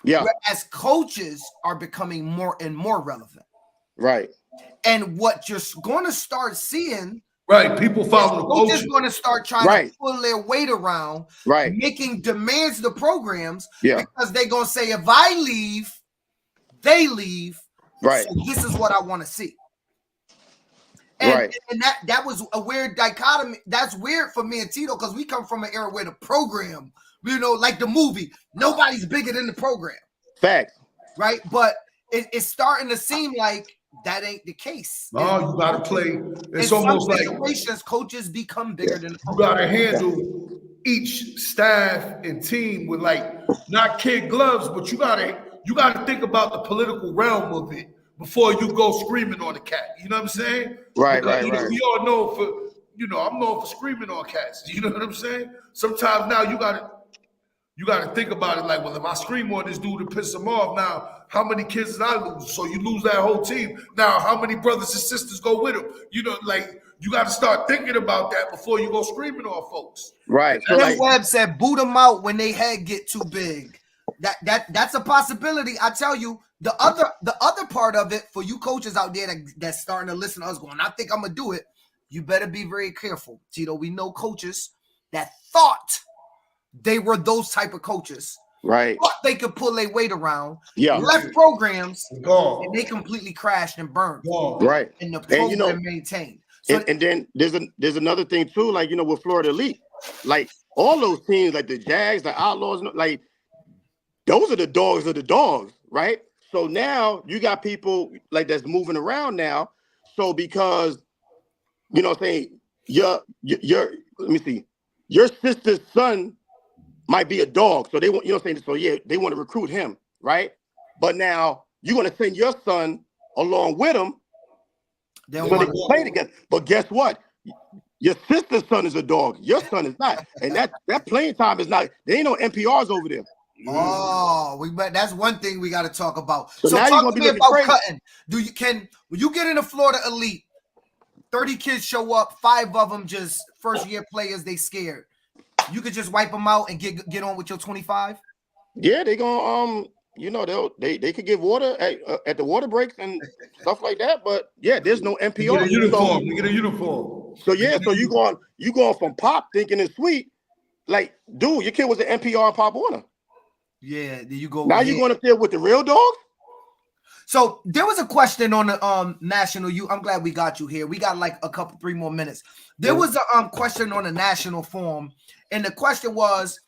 Yeah. Whereas coaches are becoming more and more relevant. Right. And what you're going to start seeing, right? People follow the coaches. Coaches going to start trying to pull their weight around, right? Making demands to programs, because they're going to say, if I leave, they leave. Right. So this is what I want to see. And that was a weird dichotomy. That's weird for me and Tito because we come from an era where the program, you know, like the movie, nobody's bigger than the program. Facts. Right. But it's starting to seem like that ain't the case. No, you got to play. It's almost like coaches become bigger than the program. You got to handle each staff and team with like not kid gloves, but you got to think about the political realm of it before you go screaming on the cat. You know what I'm saying? Right, because, right. We all know I'm known for screaming on cats. You know what I'm saying? Sometimes now you gotta think about it like, well, if I scream on this dude to piss him off, now how many kids did I lose? So you lose that whole team. Now how many brothers and sisters go with him? You know, like you got to start thinking about that before you go screaming on folks. Right. So like, Webb said, boot them out when they head get too big. That's a possibility. I tell you, the other part of it for you coaches out there that's starting to listen to us going, I think I'm gonna do it. You better be very careful, Tito. We know coaches that thought they were those type of coaches, right? Thought they could pull their weight around, left programs, and they completely crashed and burned, right? And the program maintained. So and then there's another thing too, like with Florida Elite, like all those teams, like the Jags, the Outlaws, like those are the dogs of the dogs, right? So now you got people like that's moving around now. So because what I'm saying, your let me see, your sister's son might be a dog, so they want what I'm saying. So they want to recruit him, right? But now you're gonna send your son along with him, so they can play together. But guess what? Your sister's son is a dog. Your son is not, and that playing time is not. There ain't no NPRs over there. Oh, that's one thing we got to talk about. So now talk to me about cutting. When you get in the Florida Elite, 30 kids show up, 5 of them just first year players, they scared. You could just wipe them out and get on with your 25? Yeah, they gonna they could give water at the water breaks and stuff like that. But yeah, there's no NPR. You get a uniform. You get a uniform. So you going from Pop thinking it's sweet, like dude, your kid was an NPR and Pop Warner. Yeah, you go. Now you're going up there with the real dogs. So there was a question on the national. I'm glad we got you here. We got like 3 more minutes. There was a question on the national forum, and the question was,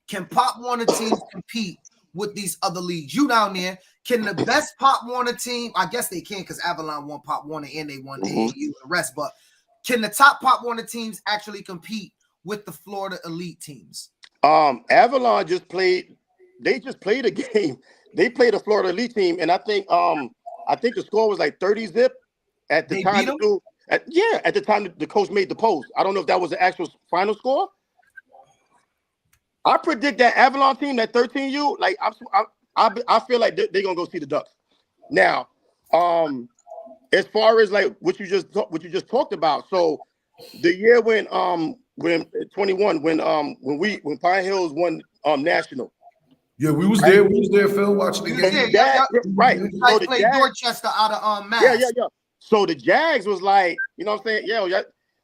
can Pop Warner teams compete with these other leagues? You down there, can the best Pop Warner team? I guess they can because Avalon won Pop Warner and they won AAU and the rest. But can the top Pop Warner teams actually compete with the Florida Elite teams? Avalon They just played a game. They played a Florida Elite team, and I think the score was like 30-zip at the time. At the time the coach made the post. I don't know if that was the actual final score. I predict that Avalon team, that 13U, like I feel like they're gonna go see the Ducks. Now, as far as like what you just talked about, so the year when 21 when Pine Hills won national. Yeah, we was there. We was there, Phil, watching the game. Right. You So guys the played Jags, Dorchester out of Mass. yeah. So the Jags was like, you know what I'm saying? Yo,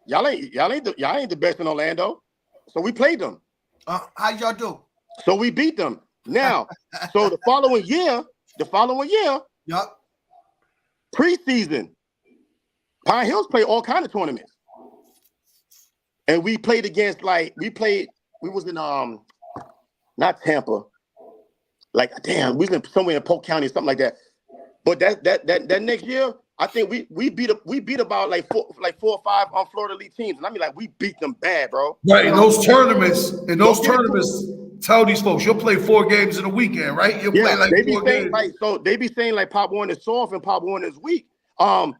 y'all ain't the best in Orlando. So we played them. How y'all do? So we beat them. Now, so the following year, Yup. preseason, Pine Hills played all kind of tournaments. And we played against we was in not Tampa. Like damn, we was in somewhere in Polk County or something like that. But that next year, I think we beat about like four or five Florida League teams. And I mean like we beat them bad, bro. Right, in those tournaments, tell these folks you'll play 4 games in a weekend, right? You'll play like they be 4 saying games. like so they be saying like Pop Warner's soft and Pop Warner's weak. Apopka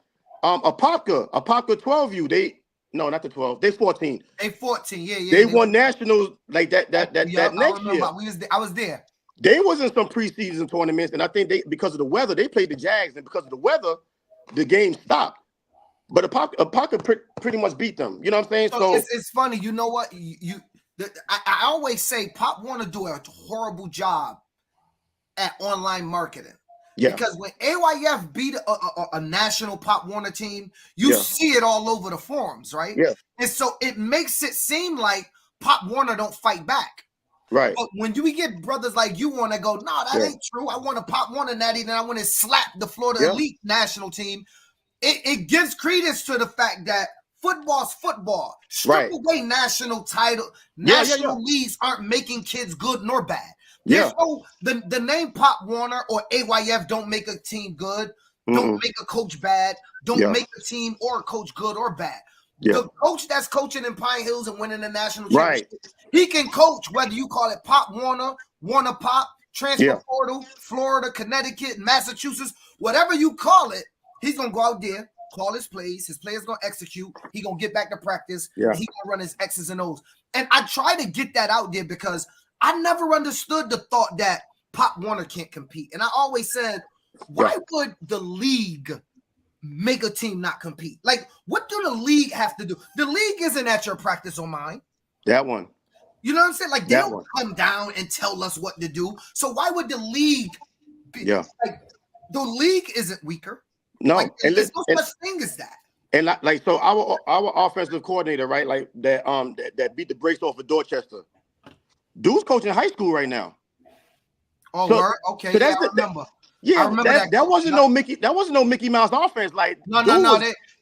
12U, not the 12, they 14. They 14, yeah. They won nationals like that next year. I was there. They was in some preseason tournaments, and I think because of the weather, they played the Jags, and because of the weather, the game stopped. But Apopka pretty much beat them. You know what I'm saying? So it's funny. You know what? I always say Pop Warner do a horrible job at online marketing. Yeah. Because when AYF beat a national Pop Warner team, you see it all over the forums, right? Yeah. And so it makes it seem like Pop Warner don't fight back. Right. But when we get brothers like you want to go, no, that ain't true. I want to Pop Warner natty, then I want to slap the Florida Elite national team. It gives credence to the fact that football's football. Strip away national title. National leagues aren't making kids good nor bad. There's no the name Pop Warner or AYF don't make a team good, don't make a coach bad, don't make a team or a coach good or bad. Yeah. The coach that's coaching in Pine Hills and winning the national championship, he can coach whether you call it Pop Warner, Warner Pop, transfer portal, Florida, Connecticut, Massachusetts, whatever you call it. He's gonna go out there, call his plays. His players gonna execute. He gonna get back to practice. He gonna run his X's and O's. And I try to get that out there because I never understood the thought that Pop Warner can't compete. And I always said, why would the league make a team not compete? Like, what do the league have to do? The league isn't at your practice or mine. That one. You know what I'm saying? Like, they don't come down and tell us what to do. So why would the league be like, the league isn't weaker. No, like, and there's no such thing as that. And like so our offensive coordinator, right? Like that beat the brakes off of Dorchester. Dude's coaching high school right now. Oh, so, okay. So I remember. Yeah, I remember that wasn't no Mickey. That wasn't no Mickey Mouse offense. Like no.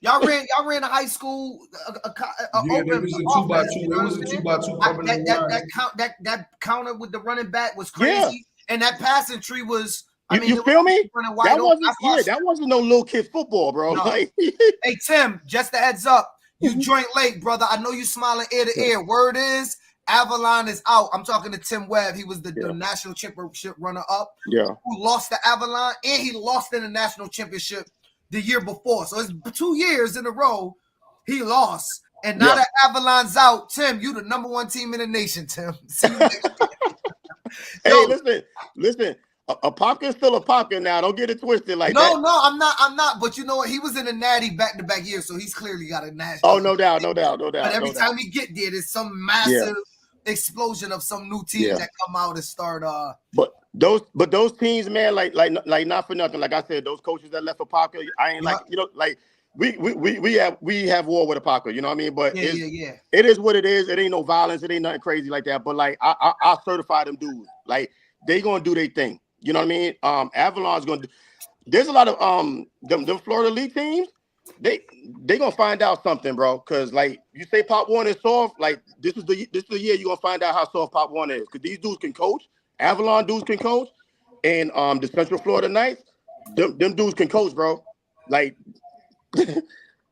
Y'all ran a high school. It was a 2x2. It was a 2x2. That counter with the running back was crazy, and that passing tree was. You feel me? That wasn't no little kid football, bro. No. Like, hey Tim, just a heads up. You joined late, brother. I know you smiling ear to ear. Word is Avalon is out. I'm talking to Tim Webb. He was the national championship runner-up. Yeah. Who lost to Avalon, and he lost in the national championship the year before. So it's 2 years in a row he lost. And now that Avalon's out, Tim, you the number 1 team in the nation, Tim. See you next hey, listen. A Popkin's still a Popkin now. Don't get it twisted like that. No, I'm not. But you know what? He was in the Natty back-to-back years, so he's clearly got a national. Oh, no doubt. But every time he get there, there's some massive explosion of some new teams that come out and start. But those teams, man, like not for nothing. Like I said, those coaches that left for Popkin, I ain't like we have war with Apopka, you know what I mean? But it is what it is. It ain't no violence. It ain't nothing crazy like that. But like I certify them dudes. Like they gonna do their thing. You know what I mean? Avalon's gonna do. There's a lot of them Florida League teams. They gonna find out something, bro. Cause like you say, Pop Warner is soft. Like this is the year you're gonna find out how soft Pop Warner is. Cause these dudes can coach. Avalon dudes can coach, and the Central Florida Knights, them dudes can coach, bro. Like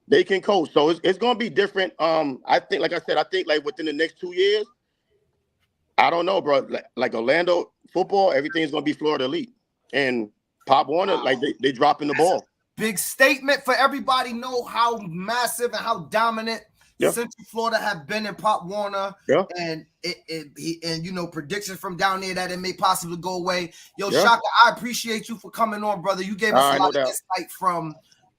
they can coach. So it's gonna be different. I think, like I said, like within the next 2 years, I don't know, bro. Like Orlando football, everything's gonna be Florida Elite, and Pop Warner, like they dropping the ball. Big statement for everybody. Know how massive and how dominant Yeah. Central Florida have been in Pop Warner, Yeah. and predictions from down there that it may possibly go away. Yo, Yeah. Shaka, I appreciate you for coming on, brother. You gave us All a right, lot no of doubt. insight from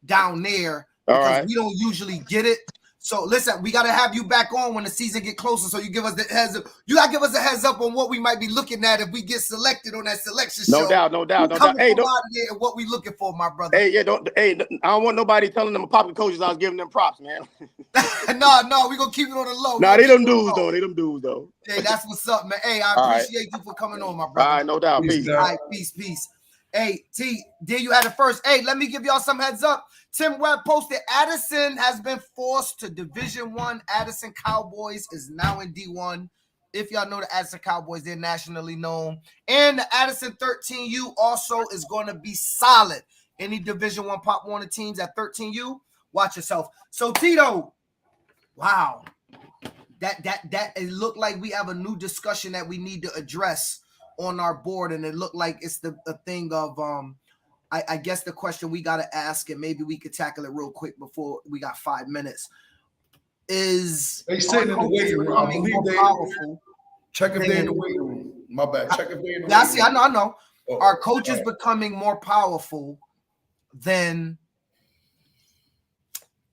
down there All because right. we don't usually get it. So listen, we got to have you back on when the season get closer. So you give us the heads up. You got to give us a heads up on what we might be looking at if we get selected on that selection show. No doubt. You Hey, from out there and what we looking for, my brother. Hey, yeah, I don't want nobody telling them Pop coaches I was giving them props, man. No, we gonna keep it on the low. Nah, they them dudes though. Hey, that's what's up, man. Hey, I All right. appreciate you for coming on, my All brother. right, no doubt. Peace. All right, peace. Hey, T, there you had it first. Hey, let me give y'all some heads up. Tim Webb posted Addison has been forced to Division I. Addison Cowboys is now in D1. If y'all know the Addison Cowboys, they're nationally known. And the Addison 13U also is going to be solid. Any Division I Pop Warner teams at 13U, watch yourself. So, Tito, wow. That it looked like we have a new discussion that we need to address on our board, and it looked like it's the thing of I guess the question we got to ask, and maybe we could tackle it real quick before we got 5 minutes. Is they sitting in the waiting room? I believe they powerful? check if they're in the waiting room. My bad. Check if they're in the Yeah, waiting room. I know. Oh, Are coaches right. becoming more powerful than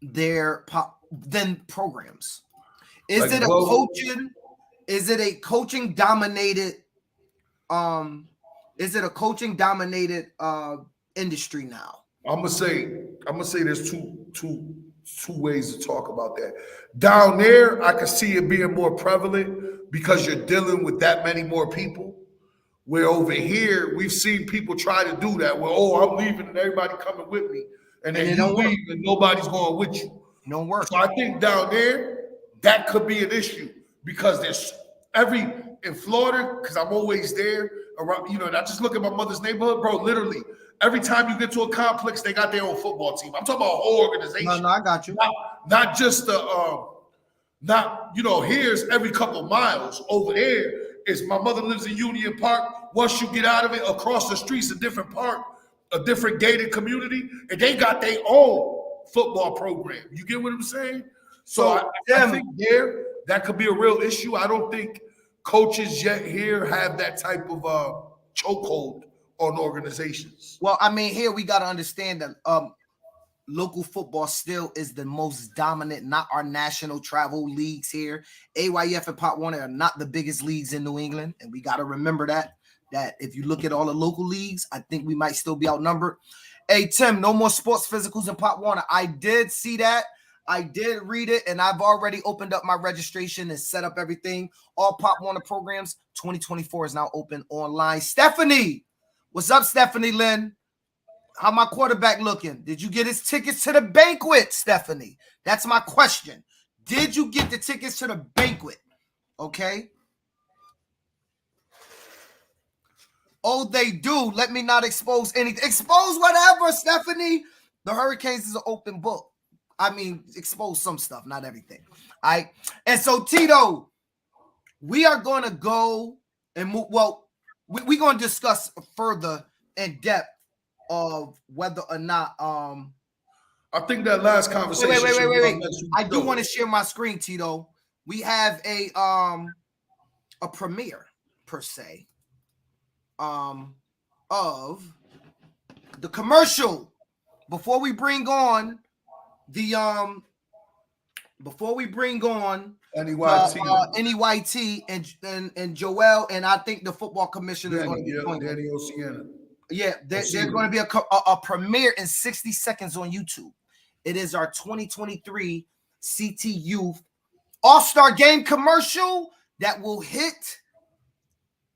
than programs? Is Like, it a well- coaching? Is it a coaching dominated? Is it a coaching dominated industry now? I'm gonna say there's two ways to talk about that. Down there, I can see it being more prevalent because you're dealing with that many more people. Where over here, we've seen people try to do that. Well, I'm leaving and everybody coming with me, and then it you don't work. leave and nobody's going with you. Don't work. So I think down there, that could be an issue because there's in Florida, because I'm always there around, and I just look at my mother's neighborhood, bro, literally, every time you get to a complex, they got their own football team. I'm talking about a whole organization. No, I got you. Not just here's every couple of miles. Over there is my mother lives in Union Park. Once you get out of it, across the street's a different park, a different gated community, and they got their own football program. You get what I'm saying? So I think that could be a real issue. I don't think coaches yet here have that type of chokehold on organizations. Well, I mean, here we got to understand that local football still is the most dominant, not our national travel leagues here. AYF and Pop Warner are not the biggest leagues in New England, and we got to remember that if you look at all the local leagues, I think we might still be outnumbered. Hey, Tim, no more sports physicals in Pop Warner. I did see that. I did read it, and I've already opened up my registration and set up everything. All Pop Warner programs, 2024 is now open online. Stephanie, what's up, Stephanie Lynn? How my quarterback looking? Did you get his tickets to the banquet, Stephanie? That's my question. Did you get the tickets to the banquet? Okay. Oh, they do. Let me not expose anything. Expose whatever, Stephanie. The Hurricanes is an open book. I mean, expose some stuff, not everything. All right. And so, Tito, we are going to go and move. Well, we're going to discuss further in depth of whether or not. I think that last conversation. Wait. I do want to share my screen, Tito. We have a premiere per se of the commercial before we bring on the NEYT and Joel, and I think the football commissioner is going to be joining. Danny Oceana. Yeah, there's going to be a premiere in 60 seconds on YouTube. It is our 2023 CT Youth All-Star Game commercial that will hit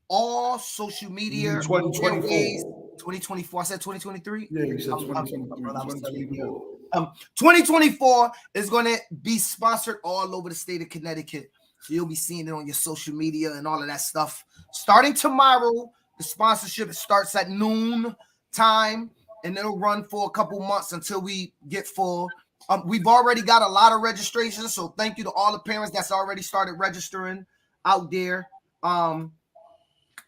all social media. 2024. I said 2023. Yeah, you said 2024. 2024 is going to be sponsored all over the state of Connecticut. So you'll be seeing it on your social media and all of that stuff. Starting tomorrow, the sponsorship starts at noon time, and it'll run for a couple months until we get full. We've already got a lot of registrations, so thank you to all the parents that's already started registering out there.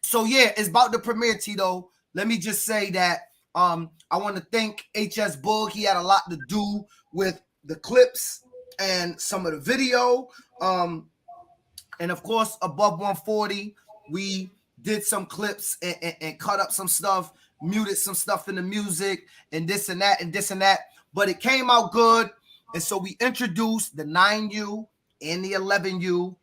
So yeah, it's about the premiere, Tito. Let me just say that I want to thank HS Boog. He had a lot to do with the clips and some of the video. And of course, above 140, we did some clips and cut up some stuff, muted some stuff in the music, and this and that and this and that. But it came out good. And so we introduced the 9U and the 11U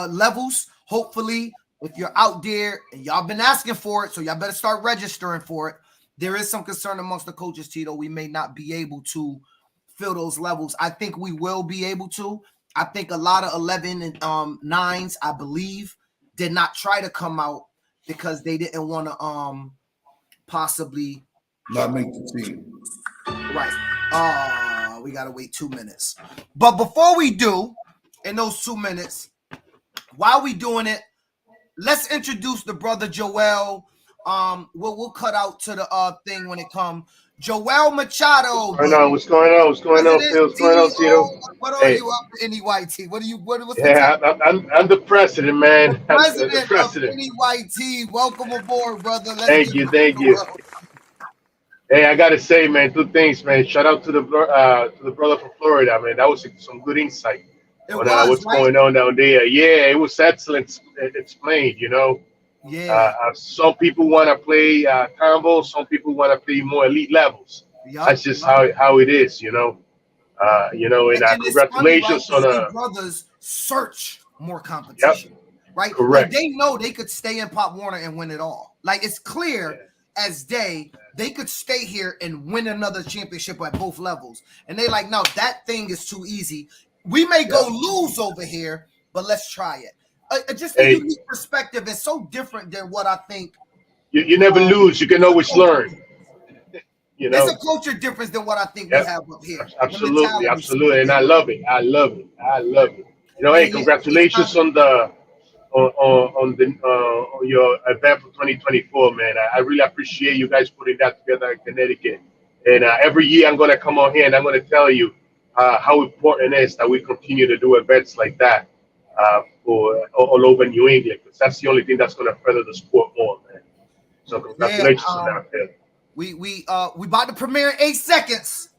levels. Hopefully, if you're out there and y'all been asking for it, so y'all better start registering for it. There is some concern amongst the coaches, Tito. We may not be able to fill those levels. I think we will be able to. I think a lot of 11 and 9s, I believe, did not try to come out because they didn't want to possibly not make the team. Right. We gotta wait 2 minutes. But before we do, in those 2 minutes, while we doing it, let's introduce the brother Joel. We'll cut out to the thing when it comes. Joel Machado. What's going on? What's going on, Phil? What's going on, Tito? What are you up to, NEYT? What's I'm the president, man. The president of NEYT. Welcome aboard, brother. Thank you. Hey, I gotta say, man, 2 things, man. Shout out to the brother from Florida, man. That was some good insight on what's going on down there. Yeah, it was excellent explained, you know. Yeah. Some people want to play combo. Some people want to play more elite levels. Yep. That's just how it is, you know. And congratulations funny, right? on brothers search more competition, right? Correct. Like they know they could stay in Pop Warner and win it all. Like it's clear as day they could stay here and win another championship at both levels. And they like, no, that thing is too easy. We may go lose over here, but let's try it. Just a unique perspective is so different than what I think. You never lose. You can always learn. You know, it's a culture difference than what I think we have up here. Absolutely, and I love it. You know, hey, congratulations on your event for 2024, man. I really appreciate you guys putting that together in Connecticut. And every year I'm gonna come on here and I'm gonna tell you how important it is that we continue to do events like that. For all over New England, because that's the only thing that's going to further the sport more, man. So congratulations on that, Phil. We about to premiere in 8 seconds.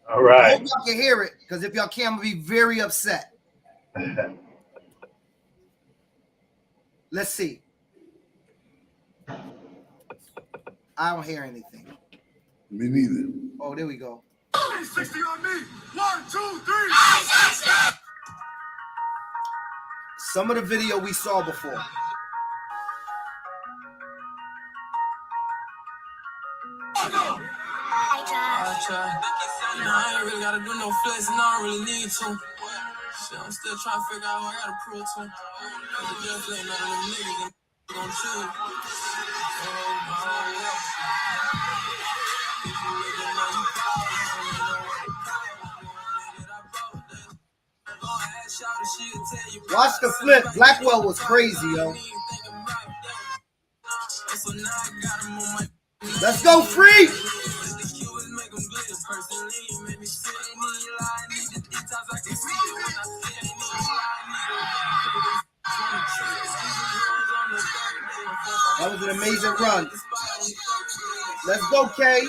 All right. I hope y'all can hear it, because if y'all can't, I'm gonna be very upset. Let's see. I don't hear anything. Me neither. Oh, there we go. 60 on me. 1, 2, 3. Some of the video we saw before. I ain't really gotta do no flex, and I don't really need to. Shit, I'm still trying to figure out who I gotta prove to. Cause definitely ain't none of them niggas gon' choose. Watch the flip. Blackwell was crazy, yo. Let's go, free. That was an amazing run. Let's go, Kay.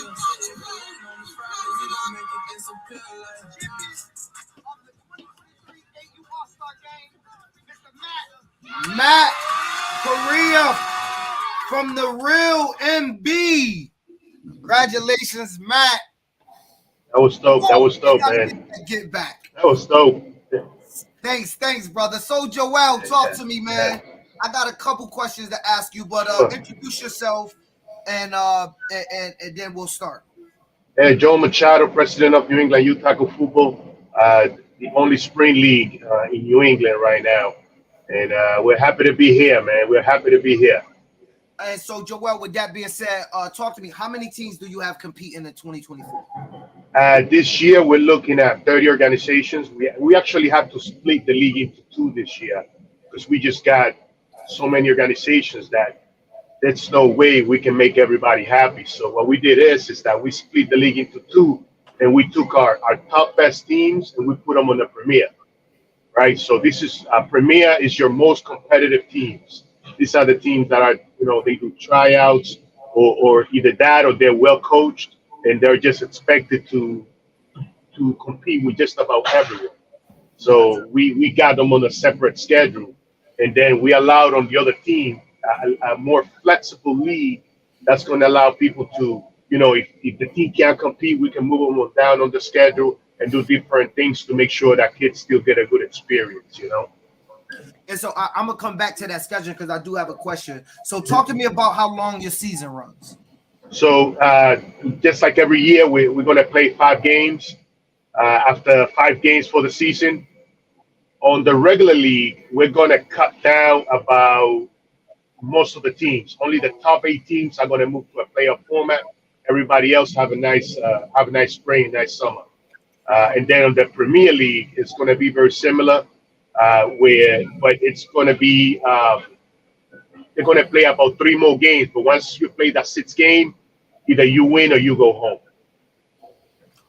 Matt Correa from the real MB. Congratulations, Matt. That was dope, man. Get back. That was dope. Thanks, brother. So, Joel, talk to me, man. I got a couple questions to ask you, but introduce yourself and then we'll start. Hey, Joe Machado, president of New England Youth Tackle Football, the only spring league in New England right now. And we're happy to be here, man. We're happy to be here. And so, Joel, with that being said, talk to me. How many teams do you have competing in 2024? This year, we're looking at 30 organizations. We actually have to split the league into 2 this year because we just got so many organizations that there's no way we can make everybody happy. So what we did is that we split the league into 2, and we took our top best teams and we put them on the Premier. Right, so this is Premier is your most competitive teams. These are the teams that are, they do tryouts or either that or they're well coached and they're just expected to to compete with just about everyone. So we got them on a separate schedule, and then we allowed on the other team a more flexible league that's going to allow people to, if the team can't compete, we can move them down on the schedule and do different things to make sure that kids still get a good experience, And so I'm gonna come back to that schedule because I do have a question. So talk to me about how long your season runs. So just like every year, we're going to play 5 games. After 5 games for the season, on the regular league, we're going to cut down about most of the teams. Only the top 8 teams are going to move to a playoff format. Everybody else have a nice spring, nice summer. And then on the Premier League, it's going to be very similar, but it's going to be they're going to play about 3 more games. But once you play that 6th game, either you win or you go home.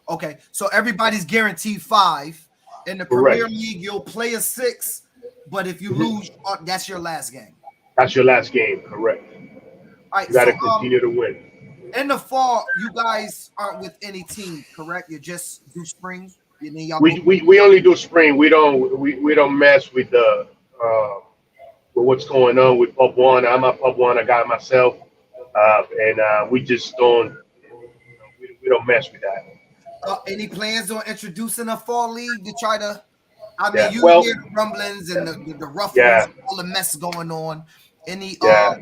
Okay, so everybody's guaranteed 5. In the Correct. Premier League, you'll play a 6, but if you lose, that's your last game. That's your last game, correct. All right, You got to so, continue to win. in the fall, you guys aren't with any team, correct? You just do spring. And then y'all We only do spring. We don't mess with the with what's going on with Pub One. I'm a Pub One guy myself, and we just don't we don't mess with that. Any plans on introducing a fall league to try to? I mean, Yeah, you well- hear the rumblings and the ruffles, Yeah. all the mess going on. Any Yeah.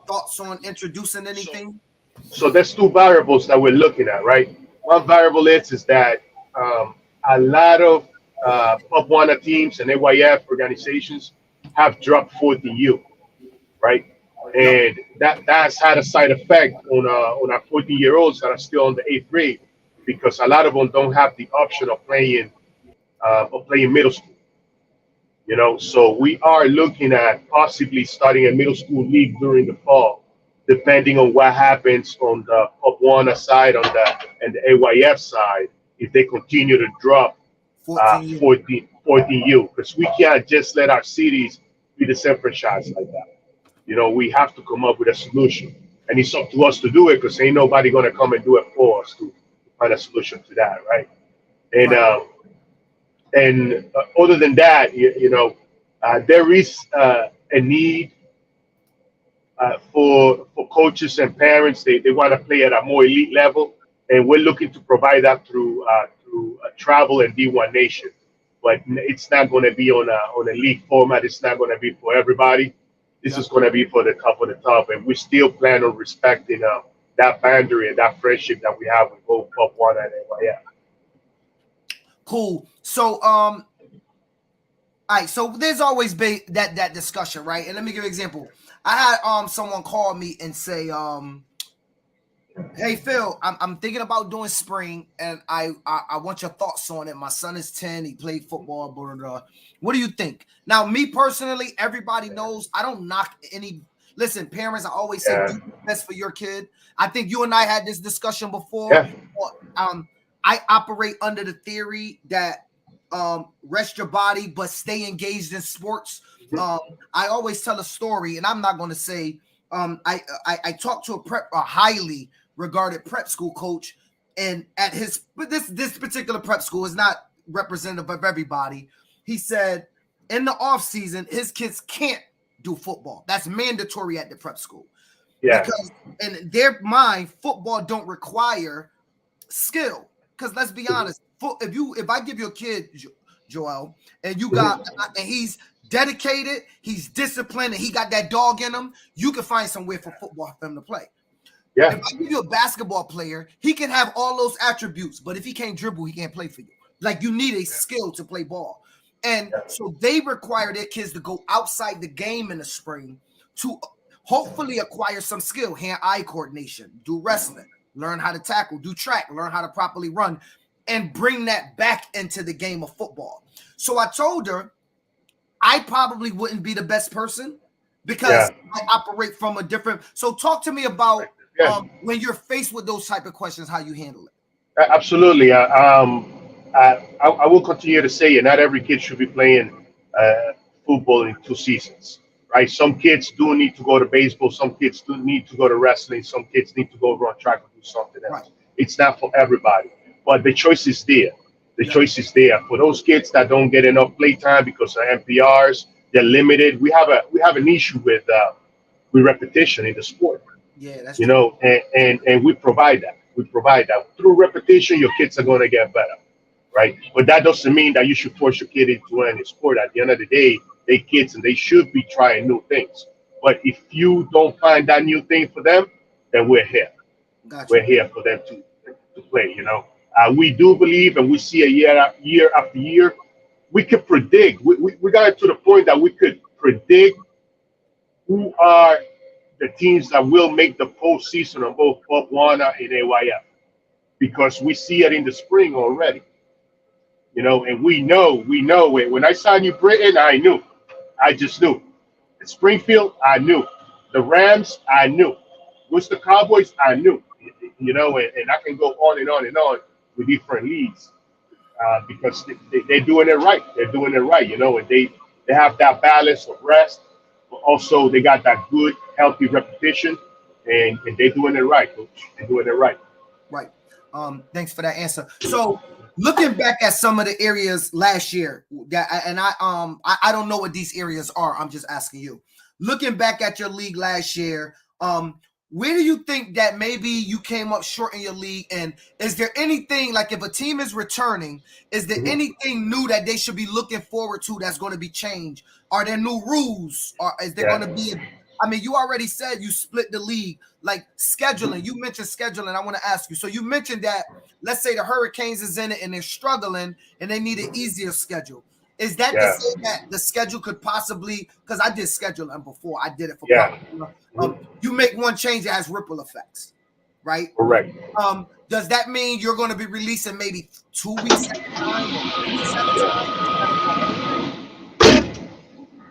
thoughts on introducing anything? So there's 2 variables that we're looking at, right? One variable is that a lot of Pub One teams and AYF organizations have dropped 14U, right? And that's had a side effect on our 14-year-olds that are still in the 8th grade, because a lot of them don't have the option of playing middle school. So we are looking at possibly starting a middle school league during the fall, depending on what happens on the Pub One side and the AYF side, if they continue to drop 14U, because we can't just let our cities be disenfranchised like that. We have to come up with a solution, and it's up to us to do it, because ain't nobody going to come and do it for us to find a solution to that, right? And other than that, there is a need for coaches and parents. They want to play at a more elite level, and we're looking to provide that through travel and D1 Nation. But it's not going to be on a league format. It's not going to be for everybody. This is going to be for the top of the top, and we still plan on respecting that boundary and that friendship that we have with both Pub One and AYF. Cool. So, all right. So there's always been that discussion, right? And let me give you an example. I had someone call me and say, "Hey Phil, I'm thinking about doing spring, and I want your thoughts on it. My son is 10. He played football. Blah, blah, blah. What do you think?" Now, me personally, everybody knows I don't knock any. Listen, parents, I always say do the best for your kid. I think you and I had this discussion before. Yeah. I operate under the theory that rest your body but stay engaged in sports. I always tell a story, and I'm not going to say I talked to a highly regarded prep school coach, and at this particular prep school is not representative of everybody. He said in the off season his kids can't do football. That's mandatory at the prep school. Yeah. Because in their mind, football don't require skill. Because let's be honest, if I give you a kid, Joel, and you got and he's dedicated, he's disciplined, and he got that dog in him, you can find some way for football for him to play. Yeah. If I give you a basketball player, he can have all those attributes, but if he can't dribble, he can't play for you. Like you need a skill to play ball. And so they require their kids to go outside the game in the spring to hopefully acquire some skill, hand-eye coordination, do wrestling, learn how to tackle, do track, learn how to properly run, and bring that back into the game of football. So I told her I probably wouldn't be the best person because I operate from a different. So talk to me about when you're faced with those type of questions, how you handle it. Absolutely. I will continue to say it. Not every kid should be playing football in 2 seasons, right? Some kids do need to go to baseball. Some kids do need to go to wrestling. Some kids need to go run track or do something else. Right. It's not for everybody, but the choice is there. The choice is there for those kids that don't get enough playtime because of MPRs. They're limited. We have an issue with repetition in the sport. Yeah, that's you know, and we provide that. We provide that through repetition. Your kids are going to get better, right? But that doesn't mean that you should force your kid into any sport. At the end of the day, they kids and they should be trying new things. But if you don't find that new thing for them, then we're here. Gotcha. We're here for them to play. You know, we do believe, and we see year after year, we could predict. We got to the point that we could predict who are the teams that will make the postseason on both Botswana and AYF, because we see it in the spring already. You know, and we know it. When I saw New Britain, I knew. I just knew. Springfield, I knew. The Rams, I knew. Worcester Cowboys, I knew. You know, and I can go on and on and on with different leagues because they're doing it right. They're doing it right, you know, and they have that balance of rest, but also they got that good, healthy repetition, and they're doing it right, coach. They're doing it right. Right. Thanks for that answer. So, looking back at some of the areas last year, I don't know what these areas are. I'm just asking you. Looking back at your league last year, where do you think that maybe you came up short in your league? And is there anything, like if a team is returning, is there anything new that they should be looking forward to that's going to be changed? Are there new rules? Or is there going to be I mean, you already said you split the league, like scheduling. You mentioned scheduling. I want to ask you. So you mentioned that, let's say the Hurricanes is in it and they're struggling and they need an easier schedule. Is that to say that the schedule could possibly, because I did scheduling before, I did it for you make one change that has ripple effects, right? Correct. Does that mean you're going to be releasing maybe 2 weeks at a time or 3 weeks at a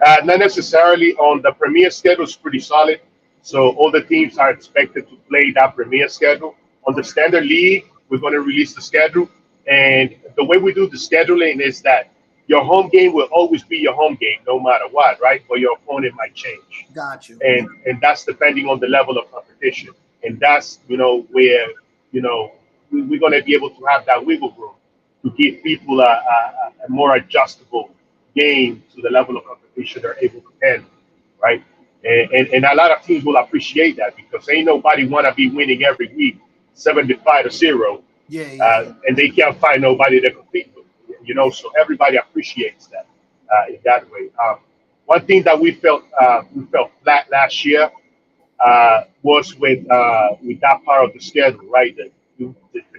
time? Not necessarily. On the Premier schedule is pretty solid, so all the teams are expected to play that Premier schedule. On the Standard League, we're going to release the schedule, and the way we do the scheduling is that your home game will always be your home game, no matter what, right? But your opponent might change. Got you. And that's depending on the level of competition, and that's where we're going to be able to have that wiggle room to give people a more adjustable game to the level of competition they're able to handle, right? And a lot of teams will appreciate that because ain't nobody want to be winning every week 75-0, and they can't find nobody to compete with, you know. So everybody appreciates that in that way. One thing that we felt flat last year was with that part of the schedule, right? The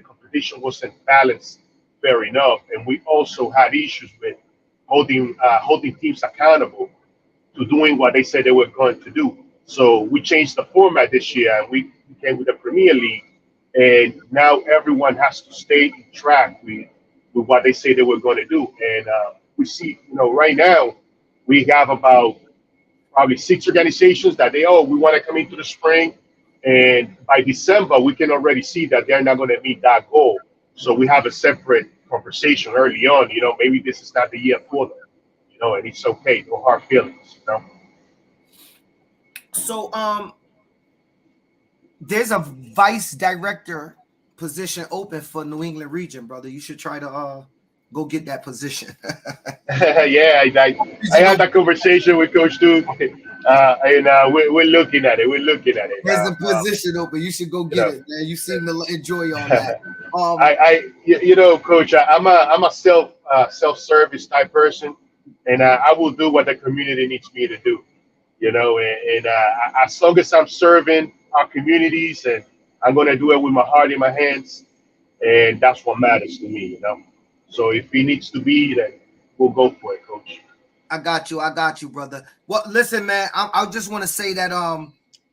competition wasn't balanced fair enough, and we also had issues with holding teams accountable to doing what they said they were going to do. So we changed the format this year, and we came with the Premier League, and now everyone has to stay in track with what they say they were going to do. And we see, right now we have about probably 6 organizations that we want to come into the spring, and by December we can already see that they're not going to meet that goal. So we have a separate conversation early on, maybe this is not the year for them, and it's okay, no hard feelings, So there's a vice director position open for New England region, brother. You should try to go get that position. Yeah, I had that conversation with Coach Duke, and we're looking at it. There's a position open. You should go get it, man. You seem to enjoy all that. Coach, I'm a self-service type person, and I will do what the community needs me to do. And as long as I'm serving our communities, and I'm gonna do it with my heart in my hands, and that's what matters to me. So if he needs to be, then we'll go for it, Coach. I got you, brother. Well, listen, man, I just want to say that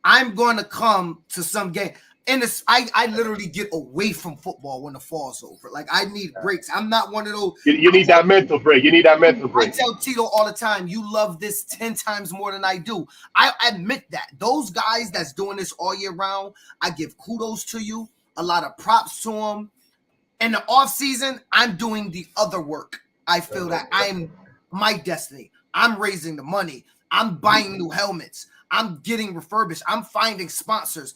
I'm going to come to some game. And I literally get away from football when the fall's over. Like, I need breaks. I'm not one of those. You need that mental break. I tell Tito all the time, you love this 10 times more than I do. I admit that. Those guys that's doing this all year round, I give kudos to you. A lot of props to them. In the off season, I'm doing the other work. I feel that I'm my destiny. I'm raising the money. I'm buying new helmets. I'm getting refurbished. I'm finding sponsors,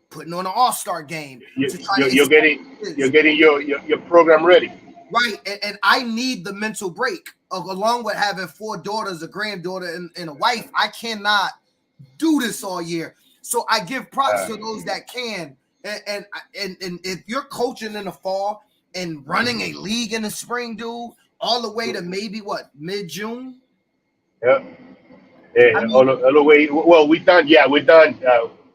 putting on an all-star game. You're getting your program ready. Right, and I need the mental break along with having 4 daughters, a granddaughter, and a wife. I cannot do this all year. So I give props to those that can. And if you're coaching in the fall and running a league in the spring, dude, all the way to maybe mid-June. Yeah. Yeah, I mean, all the way. Well, we're done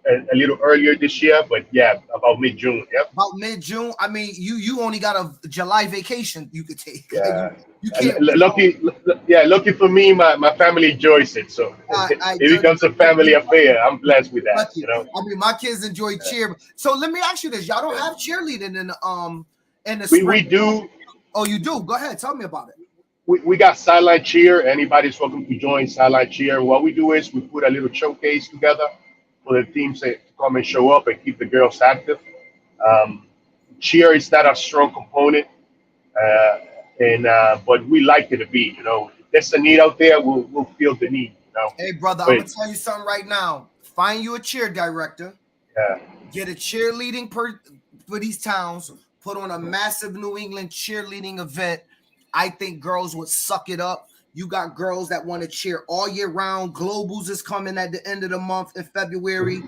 a little earlier this year, but yeah, about mid-June. Yep. About mid-June. I mean, you only got a July vacation you could take. Yeah. You can't. Lucky for me, my family enjoys it, so it becomes a family affair. I'm blessed with that. Lucky. I mean, my kids enjoy cheer. So let me ask you this: y'all don't have cheerleading in the spring? We do. Oh, you do? Go ahead, tell me about it. We got sideline cheer. Anybody's welcome to join sideline cheer. What we do is we put a little showcase together for the teams to come and show up and keep the girls active. Cheer is not a strong component, but we like it to be. You know, if there's a need out there, we'll feel the need. You know. Hey, brother, I'm gonna tell you something right now. Find you a cheer director. Yeah. Get a cheerleading for these towns. Put on a massive New England cheerleading event. I think girls would suck it up. You got girls that want to cheer all year round. Globals is coming at the end of the month in February.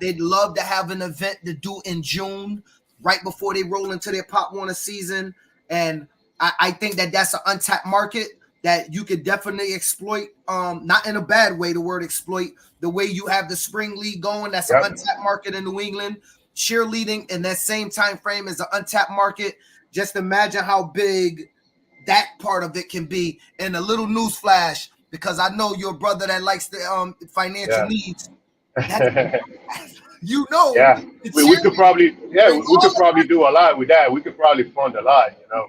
They'd love to have an event to do in June, right before they roll into their Pop Warner season. And I think that's an untapped market that you could definitely exploit. Not in a bad way, the word exploit. The way you have the spring league going, that's an untapped market in New England. Cheerleading in that same time frame is an untapped market. Just imagine how big that part of it can be. And a little news flash, because I know you're a brother that likes the financial needs. You know, we could probably do a lot with that. We could probably fund a lot, you know.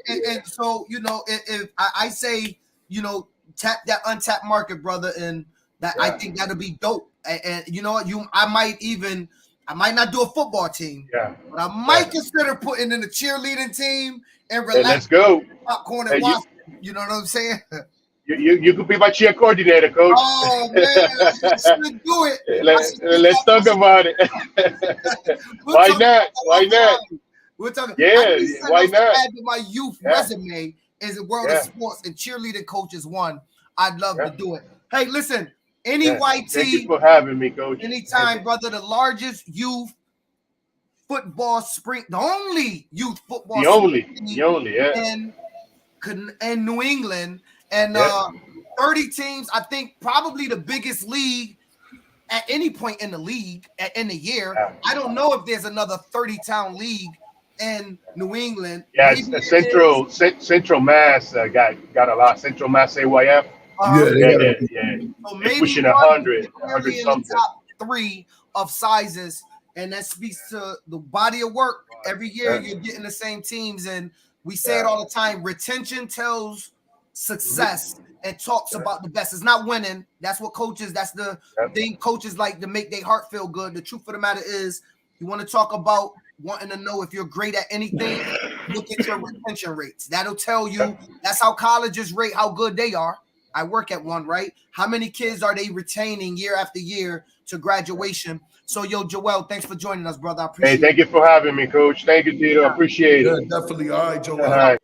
And so, you know, if I say, you know, tap that untapped market, brother, and that I think that'll be dope. And you know what, I might not do a football team, but I might consider putting in a cheerleading team and relax. Let's go. Popcorn and watch. You know what I'm saying? You could be my cheer coordinator, coach. Oh man, I should do it. Let's talk about it. Why not? Why not? We're talking. Yeah, why not? Add to my youth resume is the world of sports, and cheerleading coach is one. I'd love to do it. Hey, listen, NEYT. Thank you for having me, coach. Anytime, brother. The largest youth football spring, the only youth football. The only, in New England. And 30 teams, I think probably the biggest league at any point in the league in the year. I don't know if there's another 30-town league in New England. Yeah, Central Mass got a lot. Central Mass AYF. So maybe pushing 100 something. Top 3 of sizes, and that speaks to the body of work. Every year you're getting the same teams, and we say it all the time. Retention tells success and talks about the best. It's not winning. That's what that's the thing coaches like to make their heart feel good. The truth of the matter is, you want to talk about wanting to know if you're great at anything, look at your retention rates. That'll tell you. That's how colleges rate how good they are. I work at one, right? How many kids are they retaining year after year to graduation? So, Joel, thanks for joining us, brother. I appreciate it. Thank you for having me, coach. Thank you, Tito. I appreciate it. Definitely. All right, Joel. All right.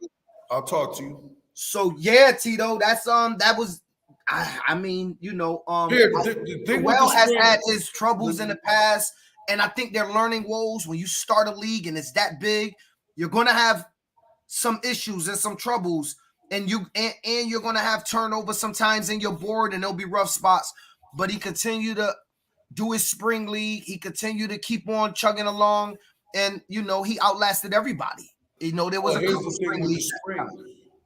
I'll talk to you. So Tito, that's that was, I mean, you know, Joel has had his troubles in the past, and I think they're learning woes. When you start a league and it's that big, you're gonna have some issues and some troubles, and you're gonna have turnover sometimes in your board, and there'll be rough spots. But he continued to do his spring league. He continued to keep on chugging along, and you know, he outlasted everybody. You know, there was a couple spring leagues.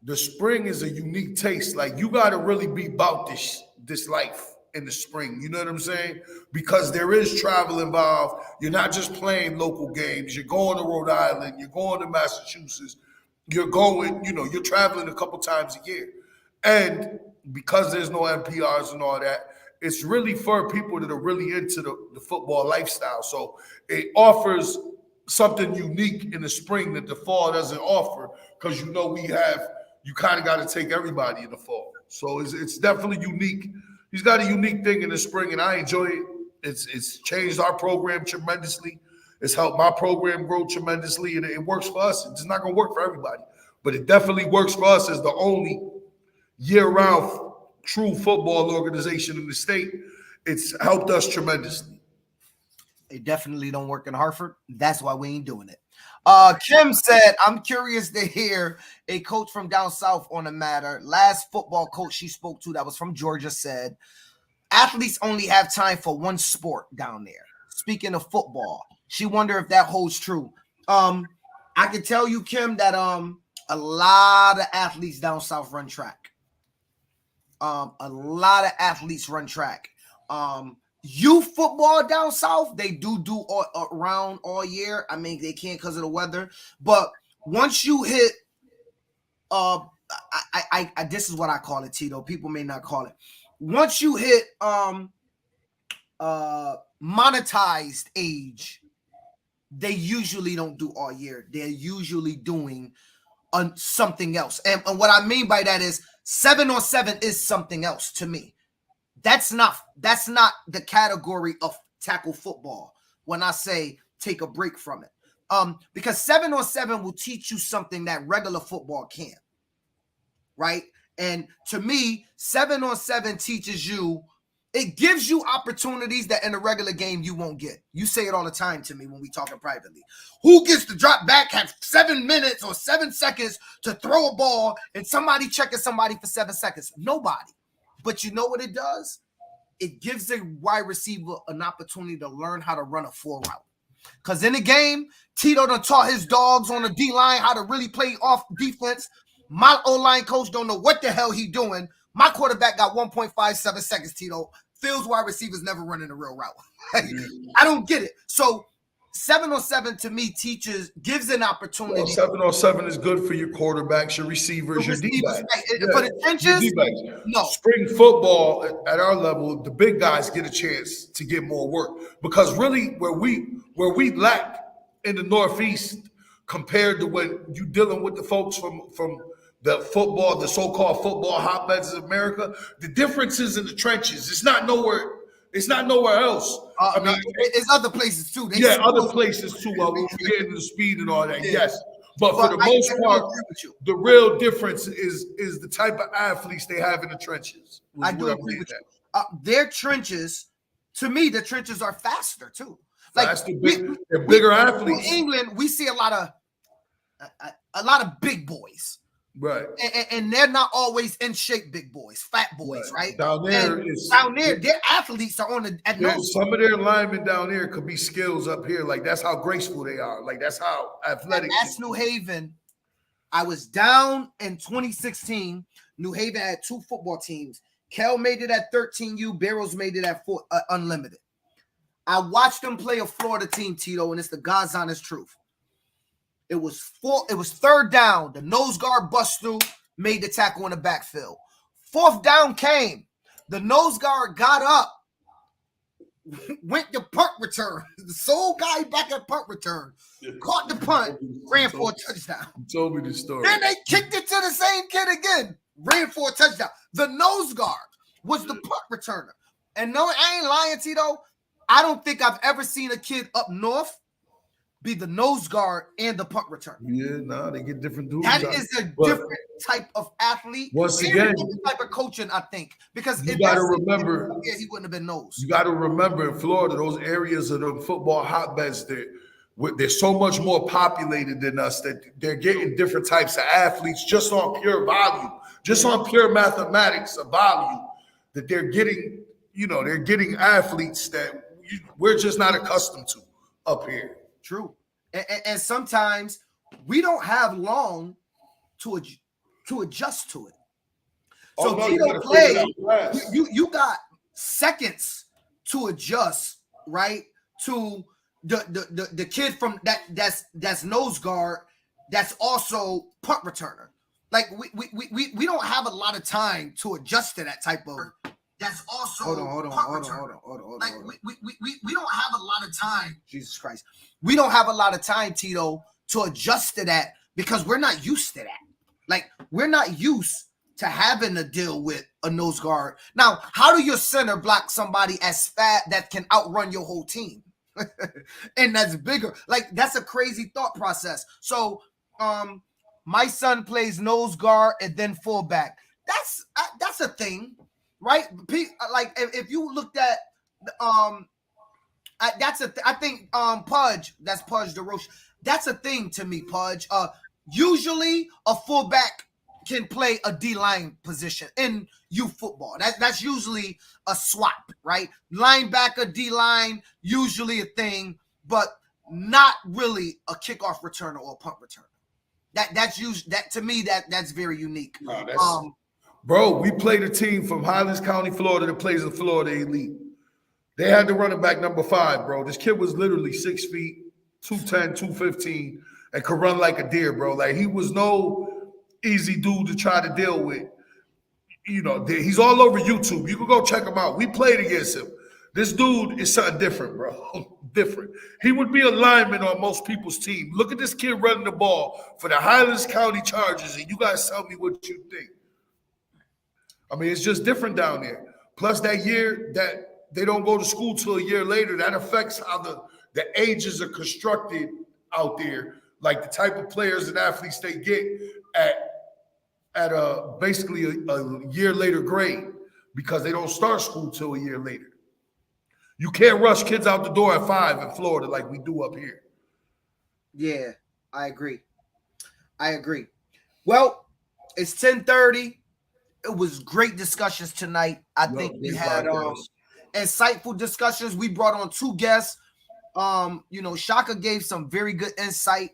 The spring is a unique taste. Like, you got to really be about this life in the spring. You know what I'm saying? Because there is travel involved. You're not just playing local games. You're going to Rhode Island. You're going to Massachusetts. You're going, you know, you're traveling a couple times a year. And because there's no NPRs and all that, it's really for people that are really into the football lifestyle. So it offers something unique in the spring that the fall doesn't offer, because, you know, you kind of got to take everybody in the fall. So it's definitely unique. He's got a unique thing in the spring, and I enjoy it. It's changed our program tremendously. It's helped my program grow tremendously, and it works for us. It's not going to work for everybody. but it definitely works for us as the only year-round true football organization in the state. It's helped us tremendously. They definitely don't work in Hartford. That's why we ain't doing it. Kim said, I'm curious to hear a coach from down south on the matter. Last football coach she spoke to that was from Georgia said, athletes only have time for one sport down there. Speaking of football, she wondered if that holds true. I can tell you, Kim, that a lot of athletes down south run track. A lot of athletes run track. Youth football down south, they do around all year. I mean, they can't because of the weather. But once you hit, this is what I call it, Tito. People may not call it. Once you hit monetized age, they usually don't do all year. They're usually doing something else. And what I mean by that is 7-on-7 is something else to me. That's not the category of tackle football when I say take a break from it. Because 7-on-7 will teach you something that regular football can't. Right? And to me, 7-on-7 teaches you, it gives you opportunities that in a regular game you won't get. You say it all the time to me when we talking privately. Who gets to drop back, have 7 minutes or 7 seconds to throw a ball and somebody checking somebody for 7 seconds? Nobody. But you know what it does? It gives a wide receiver an opportunity to learn how to run a full route. Because in the game, Tito done taught his dogs on the D-line how to really play off defense. My O-line coach don't know what the hell he doing. My quarterback got 1.57 seconds, Tito. Phil's wide receivers never running a real route. I don't get it. So 7-on-7 to me gives an opportunity. Well, 7-on-7 is good for your quarterbacks, your receivers, your D-backs. For the trenches, no. Spring football at our level, the big guys get a chance to get more work because really where we lack in the Northeast compared to when you're dealing with the folks from the football, the so-called football hotbeds of America, the difference is in the trenches. It's not nowhere else. I mean, it's other places too. Other places too. When we get into the speed and all that, yes. But for the most part, the real difference is the type of athletes they have in the trenches. I do agree with you. Their trenches, to me, the trenches are faster too. Like they're bigger athletes. In England, we see a lot of big boys. Right. And they're not always in shape big boys, fat boys, right? Down there, their athletes are at nose. Some of their linemen down there could be skills up here. Like, that's how graceful they are. Like, that's how athletic. That's New Haven. I was down in 2016. New Haven had 2 football teams. Kel made it at 13U. Barrows made it at 4 unlimited. I watched them play a Florida team, Tito, and it's the God's honest truth. It was 3rd down. The nose guard bust through, made the tackle in the backfield. 4th down came. The nose guard got up, went to punt return. The sole guy back at punt return, caught the punt, ran for a touchdown. You told me this story. Then they kicked it to the same kid again, ran for a touchdown. The nose guard was the punt returner. And no, I ain't lying, Tito. I don't think I've ever seen a kid up north be the nose guard and the punt returner. Yeah, they get different dudes. That is a different type of athlete. Once again, different type of coaching, I think, because you got to remember, he wouldn't have been nose. You got to remember in Florida, those areas of the football hotbeds, they're so much more populated than us that they're getting different types of athletes just on pure volume, just on pure mathematics of volume. That they're getting, they're getting athletes that we're just not accustomed to up here. True. And sometimes we don't have long to adjust to it. So Tito play, you got seconds to adjust, right? To the kid from that's nose guard, that's also punt returner. Like we don't have a lot of time to adjust to that type of. That's also hold on. Like we don't have a lot of time. Jesus Christ, we don't have a lot of time, Tito, to adjust to that because we're not used to that. Like we're not used to having to deal with a nose guard. Now, how do your center block somebody as fat that can outrun your whole team? And that's bigger. Like that's a crazy thought process. So my son plays nose guard and then fullback. That's a thing, right? Like if you looked at I think Pudge, that's Pudge DeRoche. That's a thing to me, Pudge. Usually a fullback can play a D-line position in youth football. That's usually a swap, right? Linebacker, D-line, usually a thing, but not really a kickoff returner or a punt returner. That to me, that's very unique. No, bro, we played a team from Highlands County, Florida that plays in Florida Elite. They had the running back number 5, bro. This kid was literally 6 feet, 210, 215, and could run like a deer, bro. Like, he was no easy dude to try to deal with. You know, he's all over YouTube. You can go check him out. We played against him. This dude is something different, bro. Different. He would be a lineman on most people's team. Look at this kid running the ball for the Highlands County Chargers, and you guys tell me what you think. I mean, it's just different down there. Plus, that year that they don't go to school till a year later, that affects how the ages are constructed out there, like the type of players and athletes they get at basically a year later grade, because they don't start school till a year later. You can't rush kids out the door at 5 in Florida like we do up here. Yeah, I agree. Well, it's 10:30. It was great discussions tonight. I think we had insightful discussions. We brought on 2 guests. Shaka gave some very good insight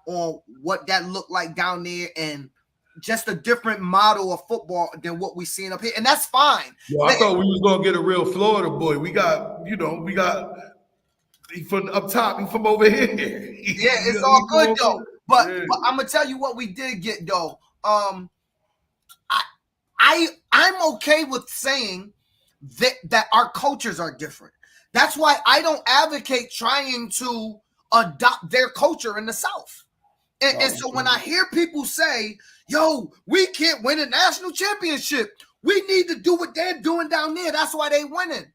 on what that looked like down there and just a different model of football than what we're seeing up here. And that's fine. Yo, I thought we was going to get a real Florida boy. We got he from up top, he from over here. Yeah, it's all good though. But I'm going to tell you what we did get though. I'm okay with saying that our cultures are different. That's why I don't advocate trying to adopt their culture in the South. And so when I hear people say, yo, we can't win a national championship, we need to do what they're doing down there. That's why they winning.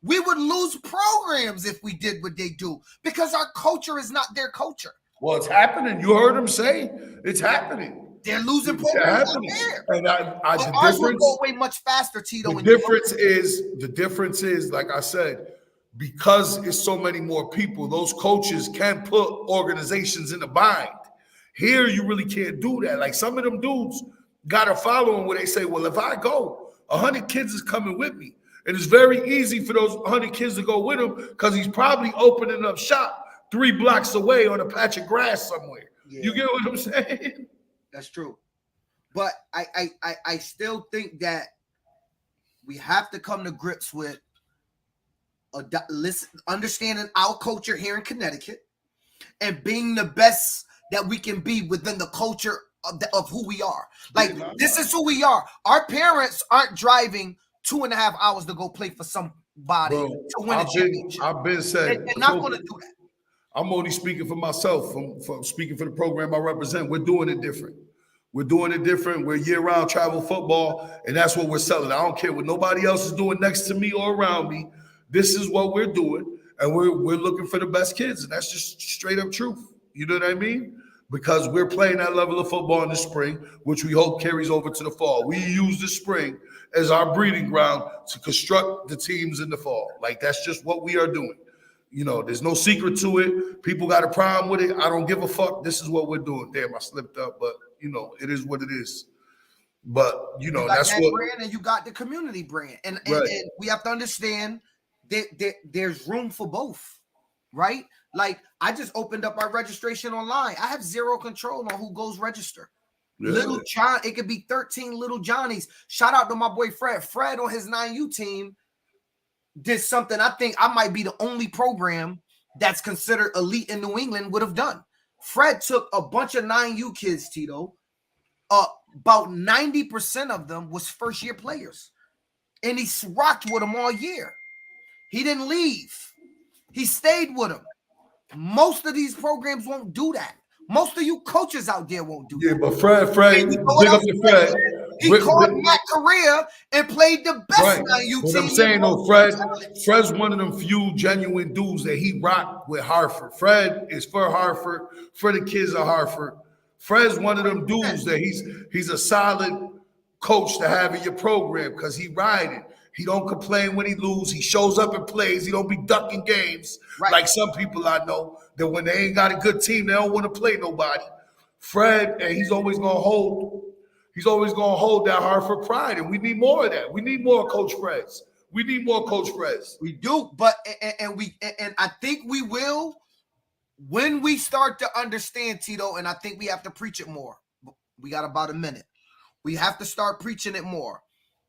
We would lose programs if we did what they do because our culture is not their culture. Well, it's happening. You heard them say it's happening. They're losing programs out there. And the ours will go away much faster, Tito. The difference is, like I said, because it's so many more people, those coaches can put organizations in a bind. Here, you really can't do that. Like, some of them dudes got a following where they say, well, if I go, 100 kids is coming with me. And it's very easy for those 100 kids to go with him because he's probably opening up shop 3 blocks away on a patch of grass somewhere. Yeah. You get what I'm saying? That's true. But I still think that we have to come to grips with understanding our culture here in Connecticut and being the best that we can be within the culture of who we are. Like, this is who we are. Our parents aren't driving 2.5 hours to go play for somebody to win a championship. I've been saying they're not going to do that. I'm only speaking for myself, from speaking for the program I represent. We're doing it different. We're year-round travel football, and that's what we're selling. I don't care what nobody else is doing next to me or around me. This is what we're doing, and we're looking for the best kids, and that's just straight up truth. You know what I mean? Because we're playing that level of football in the spring, which we hope carries over to the fall. We use the spring as our breeding ground to construct the teams in the fall. Like, that's just what we are doing. You know, there's no secret to it. People got a problem with it. I don't give a fuck. This is what we're doing. Damn, I slipped up, but, it is what it is. But, that's that what. Brand, and you got the community brand. And we have to understand that there's room for both, right? Like, I just opened up our registration online. I have zero control on who goes register. Yeah. Little John, it could be 13 little Johnnies. Shout out to my boy Fred. Fred on his 9U team did something I think I might be the only program that's considered elite in New England would have done. Fred took a bunch of 9U kids, Tito. About 90% of them was first-year players. And he rocked with them all year. He didn't leave. He stayed with them. Most of these programs won't do that. Most of you coaches out there won't do that. Yeah, but Fred, big up to Fred. He called Matt Correa and played the best 9U team. What I'm saying, though, Fred's one of them few genuine dudes that he rocked with Hartford. Fred is for Hartford, for the kids of Hartford. Fred's one of them dudes that he's a solid coach to have in your program because he ride it. He don't complain when he lose. He shows up and plays. He don't be ducking games like some people I know that when they ain't got a good team, they don't want to play nobody. Fred, and he's always gonna hold that Hartford pride, and we need more of that. We need more Coach Freds. We need more Coach Freds. We do, but and I think we will when we start to understand, Tito, and I think we have to preach it more. We got about a minute. We have to start preaching it more.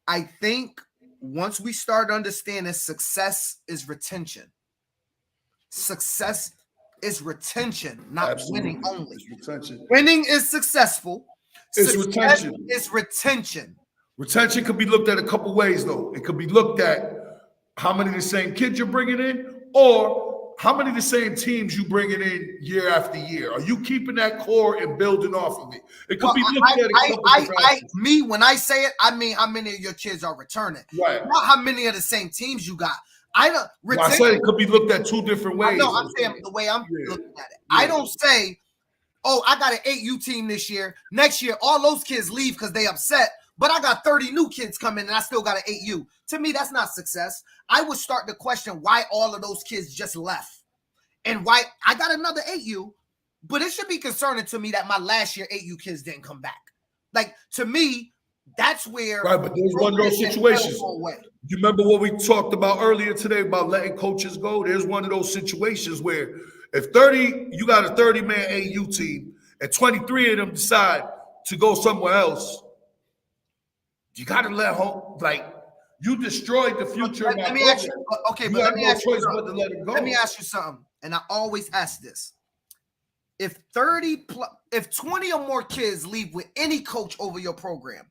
I think once we start understanding success is retention. Success is retention, not winning only. Winning is successful. It's Success retention. is retention. Retention could be looked at a couple ways, though. It could be looked at how many of the same kids you're bringing in, or how many of the same teams you bringing in year after year. Are you keeping that core and building off of it? It could be looked at a couple me, when I say it, I mean how many of your kids are returning. Right. Not how many of the same teams you got. I said it could be looked at two different ways. No, I'm saying the way I'm looking at it. Yeah. I don't say, oh, I got an 8U team this year. Next year, all those kids leave because they upset, but I got 30 new kids coming and I still got an 8U. To me, that's not success. I would start to question why all of those kids just left and why I got another 8U, but it should be concerning to me that my last year 8U kids didn't come back. Like, to me, that's where... Right, but there's one of those situations. You remember what we talked about earlier today about letting coaches go? There's one of those situations where if you got a 30-man AU team and 23 of them decide to go somewhere else, you got to let home, you destroyed the future of my program. Let me ask you something, and I always ask this. If 20 or more kids leave with any coach over your program,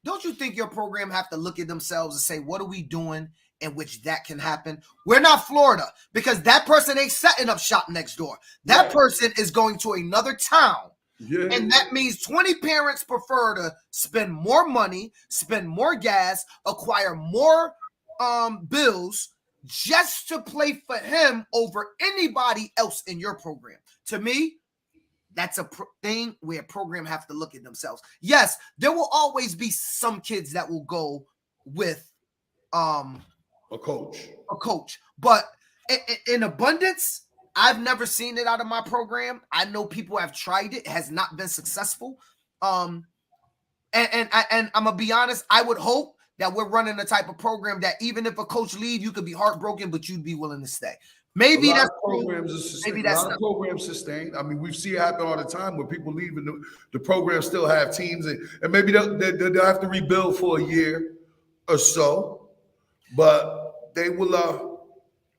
don't you think your program have to look at themselves and say, what are we doing in which that can happen? We're not Florida, because that person ain't setting up shop next door. That person is going to another town. Yeah. And that means 20 parents prefer to spend more money, spend more gas, acquire more bills just to play for him over anybody else in your program. To me, that's a thing where a program have to look at themselves. Yes, there will always be some kids that will go with a coach. But in abundance, I've never seen it out of my program. I know people have tried it. It has not been successful. And I'm going to be honest, I would hope that we're running a type of program that even if a coach leave, you could be heartbroken, but you'd be willing to stay. Maybe that's programs. Maybe that's a lot of programs sustained. I mean, we see it happen all the time where people leave and the program still have teams, and maybe they'll have to rebuild for a year or so, but they will.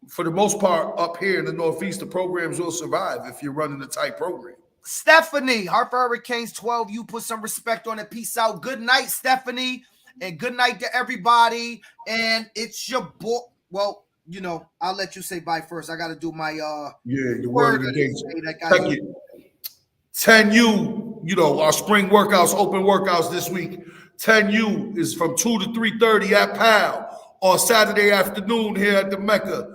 For the most part, up here in the Northeast, the programs will survive if you're running a tight program. Stephanie, Hartford Hurricanes 12. You put some respect on it. Peace out. Good night, Stephanie, and good night to everybody. And it's your boy. Well, you know, I'll let you say bye first. I got to do my the word of the day. 10U, our spring workouts, open workouts this week. 10U is from 2 to 3:30 at PAL on Saturday afternoon here at the Mecca.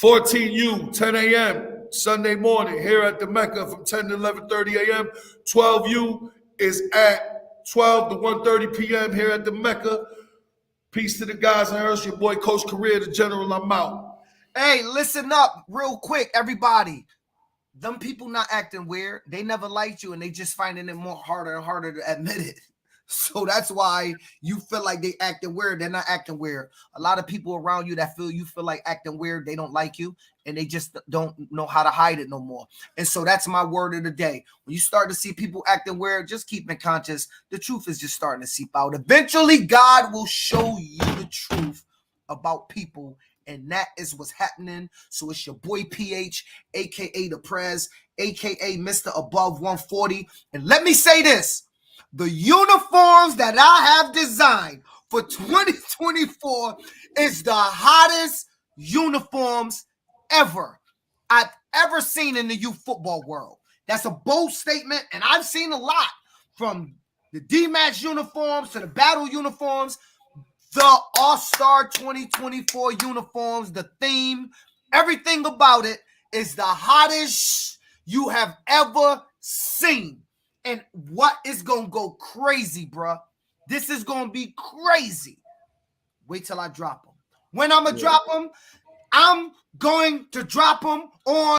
14U, 10 a.m. Sunday morning here at the Mecca from 10 to 11:30 a.m. 12U is at 12 to 1:30 p.m. here at the Mecca. Peace to the guys and girls. Your boy, Coach Career, the General. I'm out. Hey, listen up real quick, everybody. Them people not acting weird. They never liked you, and they just finding it more harder and harder to admit it. So that's why you feel like they acting weird. They're not acting weird. A lot of people around you that feel like acting weird, they don't like you, and they just don't know how to hide it no more. And so that's my word of the day. When you start to see people acting weird, just keep it conscious. The truth is just starting to seep out. Eventually, God will show you the truth about people, and that is what's happening. So it's your boy PH, a.k.a. The Prez, a.k.a. Mr. Above 140. And let me say this. The uniforms that I have designed for 2024 is the hottest uniforms I've ever seen in the youth football world. That's a bold statement, and I've seen a lot, from the D-Match uniforms to the battle uniforms, the All-Star 2024 uniforms, the theme, everything about it is the hottest you have ever seen. And what is going to go crazy, bruh? This is going to be crazy. Wait till I drop them. When I'm going to drop them, I'm going to drop them on